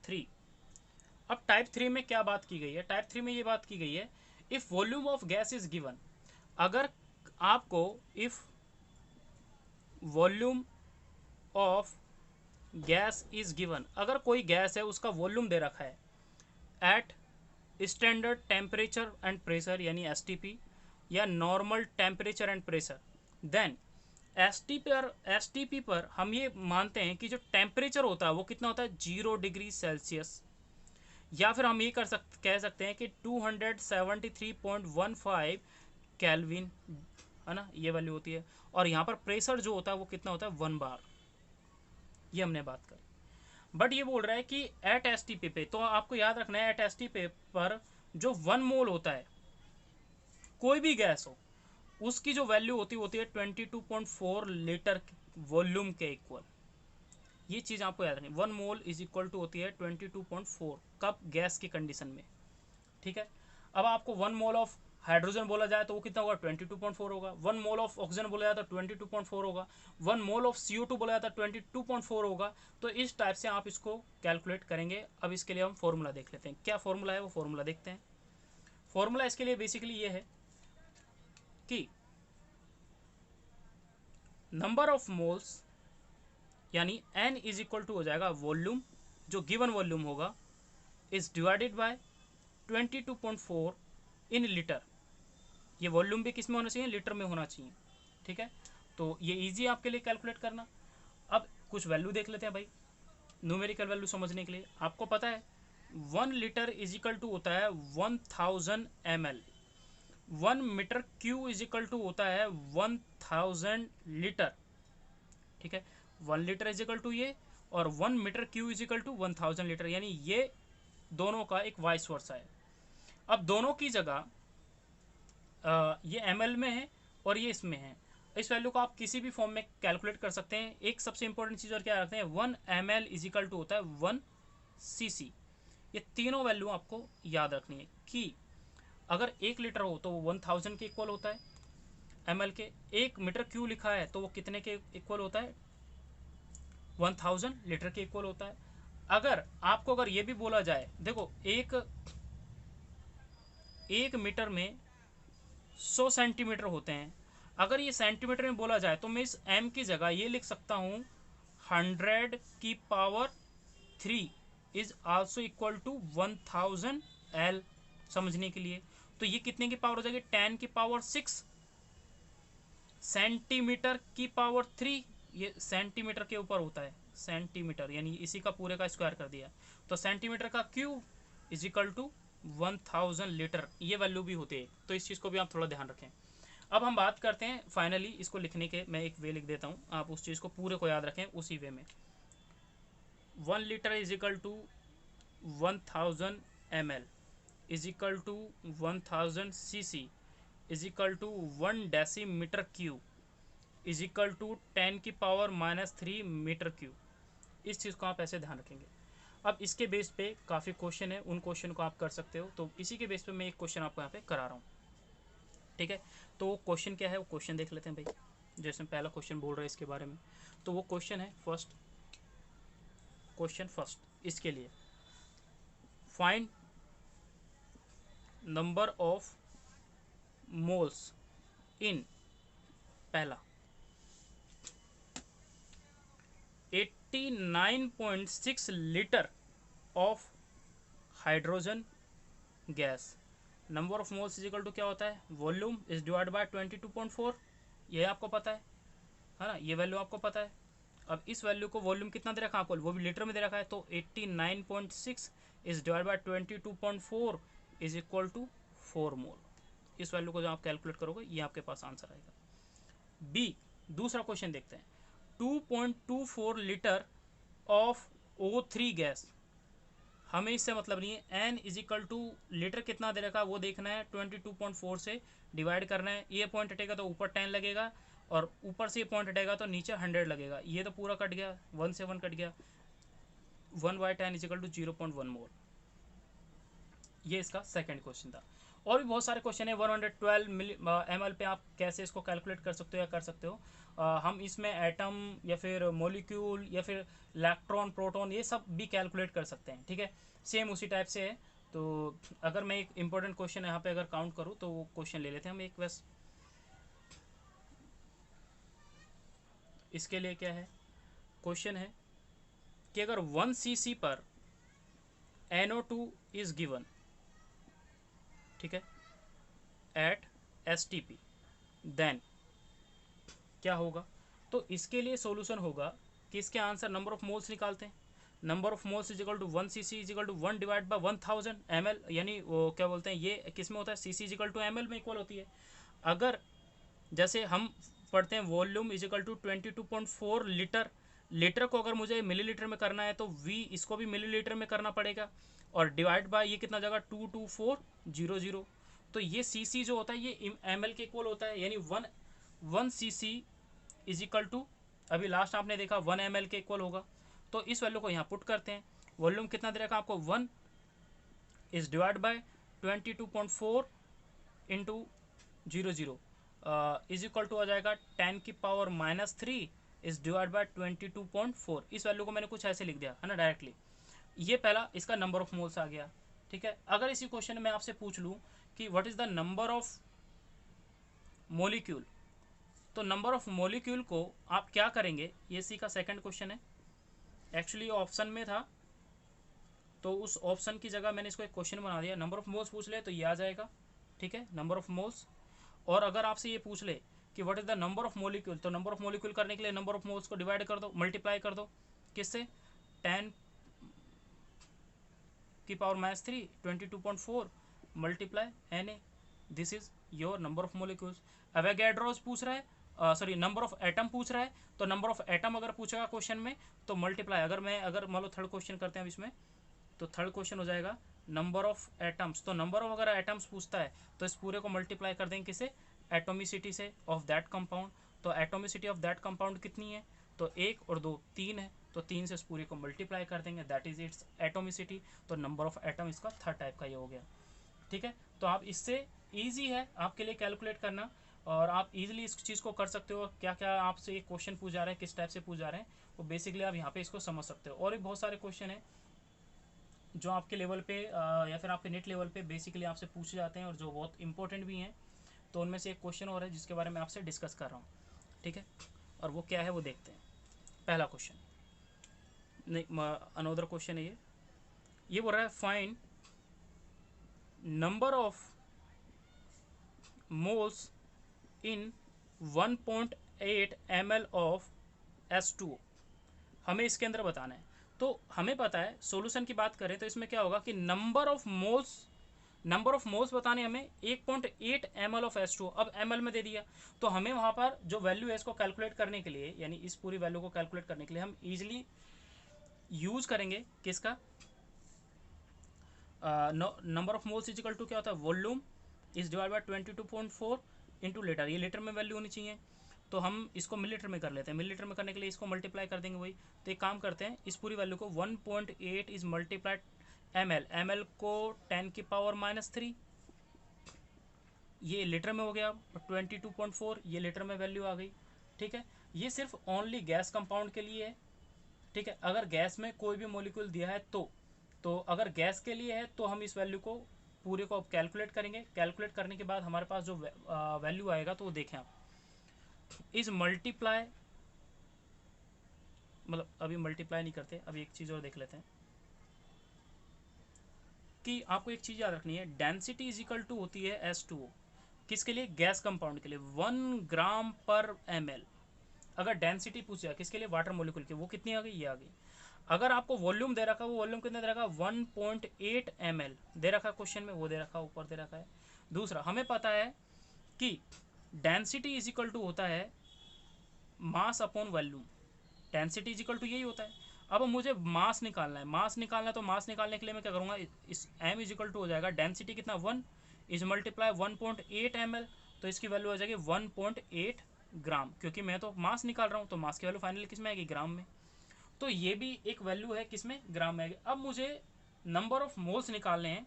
3। अब टाइप 3 में क्या बात की गई है, टाइप 3 में ये बात की गई है if volume of gas is given. अगर आपको if volume of gas is given, अगर कोई गैस है उसका वॉल्यूम दे रखा है at standard temperature and pressure यानी STP या normal temperature and pressure, then STP पर हम ये मानते हैं कि जो टेम्परेचर होता है वो कितना होता है 0 डिग्री सेल्सियस। या फिर हम ये कह सकते हैं कि 273.15 केल्विन, है ना, ये वैल्यू होती है। और यहाँ पर प्रेशर जो होता है वो कितना होता है, 1 बार, ये हमने बात करी। बट ये बोल रहा है कि एट एस टी पे, तो आपको याद रखना है एट एस टी पे पर जो 1 मोल होता है कोई भी गैस हो, उसकी जो वैल्यू होती है 22.4 लीटर वॉल्यूम के इक्वल। ये चीज़ आपको याद रखनी, 1 मोल इज इक्वल टू होती है 22.4 कप गैस की कंडीशन में, ठीक है। अब आपको 1 मोल ऑफ हाइड्रोजन बोला जाए तो वो कितना होगा, 22.4 होगा। 1 मोल ऑफ ऑक्सीजन बोला जाए तो 22.4 होगा। 1 मोल ऑफ CO2 बोला जाता है 22.4 होगा। तो इस टाइप से आप इसको कैलकुलेट करेंगे। अब इसके लिए हम फॉर्मूला देख लेते हैं, क्या फॉर्मूला है वो फॉर्मूला देखते हैं। फॉर्मूला इसके लिए बेसिकली ये है कि नंबर ऑफ मोल्स यानी N इज इक्वल टू हो जाएगा वॉल्यूम, जो गिवन वॉल्यूम होगा, is divided bye 22.4 in litre. ये वॉल्यूम भी किस में होना चाहिए, लीटर में होना चाहिए, ठीक है। तो ये इजी आपके लिए कैलकुलेट करना। अब कुछ वैल्यू देख लेते हैं भाई, न्यूमेरिकल वैल्यू समझने के लिए। आपको पता है 1 लीटर इज इक्वल टू होता है 1000 ml। 1 metre cube is equal to होता है 1000 लीटर, ठीक है। 1 लीटर इज इक्वल टू ये, और 1 metre cube is equal to 1000 litre, यानी ये दोनों का एक वाइस वर्सा है। अब दोनों की जगह ये ml में है और ये इसमें है। इस वैल्यू को आप किसी भी फॉर्म में कैलकुलेट कर सकते हैं। एक सबसे इंपॉर्टेंट चीज़ और क्या रखते हैं, 1 ml इज इक्वल टू होता है 1 cc। ये तीनों वैल्यू आपको याद रखनी है कि अगर 1 लीटर हो तो वो 1000 के इक्वल होता है ml के। 1 मीटर क्यू लिखा है तो वो कितने के इक्वल होता है, 1000 लीटर के इक्वल होता है। अगर ये भी बोला जाए, देखो एक मीटर में 100 सेंटीमीटर होते हैं। अगर ये सेंटीमीटर में बोला जाए तो मैं इस m की जगह ये लिख सकता हूँ 100 की power 3 is also equal to 1000 L, समझने के लिए। तो ये कितने की पावर हो जाएगी, 10 की पावर 6 सेंटीमीटर की पावर 3। ये सेंटीमीटर के ऊपर होता है, सेंटीमीटर, यानी इसी का पूरे का स्क्वायर कर दिया। तो सेंटीमीटर का cube is equal to 1000 litre, ये वैल्यू भी होती है। तो इस चीज़ को भी आप थोड़ा ध्यान रखें। अब हम बात करते हैं फाइनली इसको लिखने के, मैं एक वे लिख देता हूँ, आप उस चीज़ को पूरे को याद रखें उसी वे में। 1 litre is equal to 1000 ml is equal to 1000 cc is equal to 1 decimetre cube is equal to 10 की पावर -3 मीटर क्यूब। इस चीज़ को आप ऐसे ध्यान रखेंगे। अब इसके बेस पे काफ़ी क्वेश्चन है, उन क्वेश्चन को आप कर सकते हो। तो इसी के बेस पे मैं एक क्वेश्चन आपको यहाँ पे करा रहा हूँ, ठीक है। तो वो क्वेश्चन क्या है, वो क्वेश्चन देख लेते हैं भाई। जैसे पहला क्वेश्चन बोल रहे हैं इसके बारे में, तो वो क्वेश्चन है क्वेश्चन फर्स्ट इसके लिए, find number of moles in, पहला 89.6 litre of hydrogen gas. Number of moles is equal to क्या होता है, वॉल्यूम इज डिवाइड बाय 22.4, ये आपको पता है ना, ये वैल्यू आपको पता है। अब इस वैल्यू को, वॉल्यूम कितना दे रखा है आपको, वो भी लीटर में दे रखा है, तो 89.6 is divide by 22.4 is equal to 4 mole. इस वैल्यू को जब आप कैलकुलेट करोगे ये आपके पास आंसर आएगा। बी, दूसरा क्वेश्चन देखते हैं। 2.24 लीटर ऑफ O3 गैस, हमें इससे मतलब नहीं है। n is equal two litre कितना दे रखा है वो देखना है, 22.4 से डिवाइड करना है। ये पॉइंट हटेगा तो ऊपर 10 लगेगा, और ऊपर से ये पॉइंट हटेगा तो नीचे 100 लगेगा। ये तो पूरा कट गया, 1 से 1 कट गया, 1/10 इज इक्वल टू 0.1 मोल। ये इसका सेकंड क्वेश्चन था। और भी बहुत सारे क्वेश्चन है। 112 ml पे आप कैसे इसको कैलकुलेट कर सकते हो या कर सकते हो। हम इसमें एटम या फिर मॉलिक्यूल या फिर इलेक्ट्रॉन प्रोटॉन ये सब भी कैलकुलेट कर सकते हैं, ठीक है। सेम उसी टाइप से है। तो अगर मैं एक इम्पोर्टेंट क्वेश्चन यहाँ पे अगर काउंट करूँ तो वो क्वेश्चन ले लेते हैं हम एक। बस इसके लिए क्या है, क्वेश्चन है कि अगर 1 cc पर NO2 इज गिवन, ठीक है, एट STP, देन क्या होगा। तो इसके लिए सॉल्यूशन होगा कि इसके आंसर, नंबर ऑफ मोल्स निकालते हैं। Number of moles is equal to 1 cc is equal to 1 divide by 1000 ml, यानी वो क्या बोलते हैं, ये किस में होता है, cc is equal to ml में इक्वल होती है। अगर जैसे हम पढ़ते हैं volume is equal to 22.4 litre, litre को अगर मुझे मिलीलीटर में करना है तो v इसको भी मिलीलीटर में करना पड़ेगा, और डिवाइड बाय ये कितना जाएगा 22400। तो ये cc जो होता है ये ml के इक्वल होता है, यानी 1 cc इज इक्वल टू, अभी लास्ट आपने देखा 1 ml के इक्वल होगा। तो इस वैल्यू को यहाँ पुट करते हैं, वॉल्यूम कितना दे रखा आपको 1 is divide by 22.4 into 00 is equal to आ जाएगा 10⁻³ इज डिवाइड बाय 22.4। इस वैल्यू को मैंने कुछ ऐसे लिख दिया है ना डायरेक्टली। ये पहला इसका नंबर ऑफ मोल्स आ गया, ठीक है। अगर इसी क्वेश्चन में आपसे पूछ लूँ कि what is the number of molecule, तो नंबर ऑफ मोलिक्यूल को आप क्या करेंगे, ये सी का सेकंड क्वेश्चन है। एक्चुअली ऑप्शन में था तो उस ऑप्शन की जगह मैंने इसको एक क्वेश्चन बना दिया। नंबर ऑफ मोल्स पूछ ले तो ये आ जाएगा, ठीक है, नंबर ऑफ मोल्स। और अगर आपसे ये पूछ ले कि what is the number of molecule, तो नंबर ऑफ मोलिक्यूल करने के लिए नंबर ऑफ मोल्स को डिवाइड कर दो, मल्टीप्लाई कर दो, किससे, 10⁻³ 22.4 multiply Na, this is your number of molecules. Avogadro's पूछ रहा है, सॉरी नंबर ऑफ एटम पूछ रहा है, तो नंबर ऑफ एटम अगर पूछेगा क्वेश्चन में तो मल्टीप्लाई, अगर मान लो थर्ड क्वेश्चन करते हैं अब इसमें, तो थर्ड क्वेश्चन हो जाएगा नंबर ऑफ एटम्स। तो नंबर ऑफ अगर एटम्स पूछता है तो इस पूरे को मल्टीप्लाई कर देंगे किसे, एटोमिसिटी से ऑफ दैट कंपाउंड। तो एटोमिसिटी ऑफ दैट कंपाउंड कितनी है, तो 1 और 2 3 है, तो 3 से इस पूरे को मल्टीप्लाई कर देंगे, दैट इज इट्स एटोमिसिटी। तो नंबर ऑफ एटम इसका थर्ड टाइप का ये हो गया, ठीक है। तो आप इससे ईजी है आपके लिए कैलकुलेट करना, और आप इजीली इस चीज़ को कर सकते हो। क्या क्या आपसे ये क्वेश्चन पूछ जा रहे हैं, किस टाइप से पूछ जा रहे हैं, वो बेसिकली आप यहाँ पे इसको समझ सकते हो। और भी बहुत सारे क्वेश्चन हैं जो आपके लेवल पे या फिर आपके नेट लेवल पे बेसिकली आपसे पूछे जाते हैं और जो बहुत इंपॉर्टेंट भी हैं। तो उनमें से एक क्वेश्चन और है जिसके बारे में आपसे डिस्कस कर रहा हूँ, ठीक है। और वो क्या है वो देखते हैं। पहला क्वेश्चन, नहीं अनदर क्वेश्चन है ये बोल रहा है find number of moles in 1.8 ml of H2O, हमें इसके अंदर बताना है। तो हमें पता है सॉल्यूशन की बात करें तो इसमें क्या होगा कि नंबर ऑफ मोल्स बताने हमें 1.8 ml ऑफ H2O। अब ml में दे दिया तो हमें वहाँ पर जो वैल्यू है इसको कैलकुलेट करने के लिए, यानी इस पूरी वैल्यू को कैलकुलेट करने के लिए हम इजीली यूज करेंगे किसका, number of moles is equal to क्या होता है, volume is divide by 22.4 into litre. ये लीटर में वैल्यू होनी चाहिए, तो हम इसको मिलीलीटर में कर लेते हैं। मिलीलीटर में करने के लिए इसको मल्टीप्लाई कर देंगे वही। तो एक काम करते हैं, इस पूरी वैल्यू को 1.8 इज मल्टीप्लाइड ml को 10⁻³ ये लीटर में हो गया, 22.4 ये लीटर में वैल्यू आ गई, ठीक है। ये सिर्फ ओनली गैस कंपाउंड के लिए है, ठीक है। अगर गैस में कोई भी मॉलिक्यूल दिया है तो अगर गैस के लिए है तो हम इस वैल्यू को पूरे को कैलकुलेट करेंगे। कैलकुलेट करने के बाद हमारे पास जो वैल्यू आएगा तो वो देखें आप, इस मल्टीप्लाई, मतलब अभी मल्टीप्लाई नहीं करते, अभी एक चीज़ और देख लेते हैं कि आपको एक चीज़ याद रखनी है, डेंसिटी इज इक्वल टू होती है H2O, किसके लिए, गैस कंपाउंड के लिए 1 ग्राम पर ml। अगर डेंसिटी पूछा किसके लिए, वाटर मोलिक्यूल की, वो कितनी आ गई, ये आ गई। अगर आपको वॉल्यूम दे रखा है, वो वॉल्यूम कितना दे रखा है, 1.8 ml दे रखा है क्वेश्चन में, वो दे रखा है, ऊपर दे रखा है। दूसरा हमें पता है कि डेंसिटी इज इक्वल टू होता है mass upon volume, density is equal to यही होता है। अब मुझे मास निकालना है, तो मास निकालने के लिए मैं क्या करूँगा, इस m इज इक्वल टू हो जाएगा डेंसिटी कितना 1 इज मल्टीप्लाई 1.8 ml, तो इसकी वैल्यू आ जाएगी 1.8 ग्राम, क्योंकि मैं तो मास निकाल रहा हूँ, तो मास की वैल्यू फाइनली किस में आएगी, ग्राम में। तो ये भी एक वैल्यू है किसमें, ग्राम में आएगी। अब मुझे नंबर ऑफ मोल्स निकालने हैं,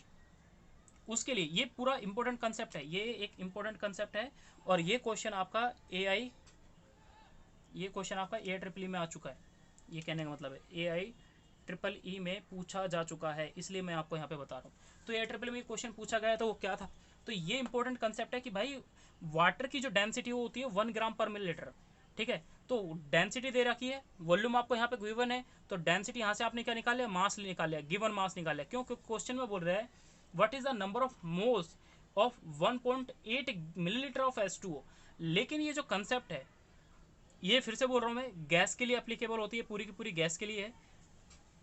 उसके लिए ये पूरा इंपॉर्टेंट कंसेप्ट है, ये एक इंपॉर्टेंट कंसेप्ट है। और ये क्वेश्चन आपका AIEEE में आ चुका है। ये कहने का मतलब है AIEEE में पूछा जा चुका है, इसलिए मैं आपको यहाँ पे बता रहा हूँ। तो AIEEE में क्वेश्चन पूछा गया तो वो क्या था, तो ये इंपॉर्टेंट कंसेप्ट है कि भाई वाटर की जो डेंसिटी वो होती है 1 ग्राम पर मिलीलीटर, ठीक है। तो डेंसिटी दे रखी है, वॉल्यूम आपको यहाँ पे गिवन है, तो डेंसिटी यहाँ से आपने क्या निकाल लिया, मास निकाल लिया, गिवन मास निकाल लिया। क्यों, क्योंकि क्वेश्चन में बोल रहा है what is the number of moles of 1.8 millilitre of H2O। लेकिन ये जो कंसेप्ट है, ये फिर से बोल रहा हूँ मैं, गैस के लिए एप्लीकेबल होती है, पूरी की पूरी गैस के लिए है,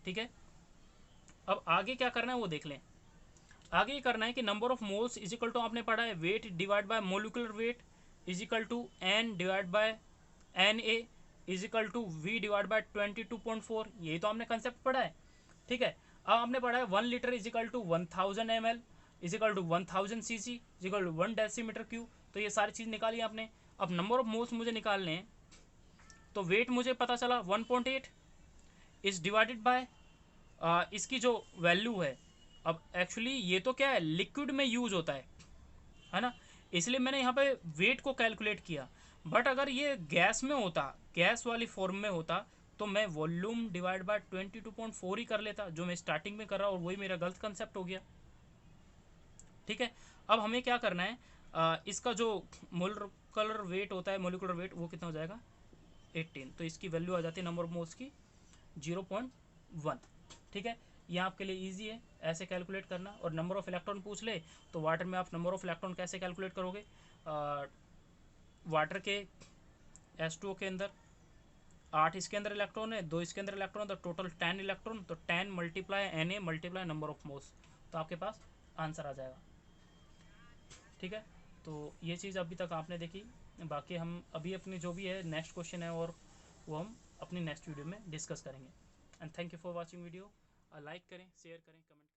ठीक है, अब आगे क्या करना है वो देख लें। आगे ये करना है कि number of moles is equal to, आपने पढ़ा है weight divide by molecular weight is equal to N divide by N A is equal to V divide by 22.4, यही तो हमने कंसेप्ट पढ़ा है। ठीक है, अब आपने पढ़ा है 1 litre is equal to 1000 ml is equal to 1000 cc is equal to 1 decimetre cube. तो ये सारी चीज़ निकाली आपने। अब नंबर ऑफ मोल्स मुझे निकालने हैं, तो वेट मुझे पता चला 1.8 इज डिवाइडेड बाय इसकी जो वैल्यू है। अब एक्चुअली ये तो क्या है, लिक्विड में यूज होता है ना, इसलिए मैंने यहाँ पे वेट को कैलकुलेट किया। बट अगर ये गैस में होता, गैस वाली फॉर्म में होता, तो मैं वॉल्यूम डिवाइड बाय 22.4 ही कर लेता, जो मैं स्टार्टिंग में कर रहा हूँ, और वही मेरा गलत कंसेप्ट हो गया। ठीक है, अब हमें क्या करना है, इसका जो मोलिकुलर वेट होता है, मोलिकुलर वेट वो कितना हो जाएगा 18, तो इसकी वैल्यू आ जाती है नंबर ऑफ मोल्स की 0.1। ठीक है, ये आपके लिए इजी है ऐसे कैलकुलेट करना। और नंबर ऑफ इलेक्ट्रॉन पूछ ले तो वाटर में आप नंबर ऑफ इलेक्ट्रॉन कैसे कैलकुलेट करोगे, वाटर के H2O के अंदर 8 इसके अंदर इलेक्ट्रॉन है, 2 इसके अंदर इलेक्ट्रॉन, तो टोटल 10 इलेक्ट्रॉन, तो 10 multiply Na multiply number of moles, तो आपके पास आंसर आ जाएगा। ठीक है, तो ये चीज़ अभी तक आपने देखी। बाकी हम अभी अपनी जो भी है नेक्स्ट क्वेश्चन है, और वो हम अपनी नेक्स्ट वीडियो में डिस्कस करेंगे। And thank you for watching video. Like करें, शेयर करें, कमेंट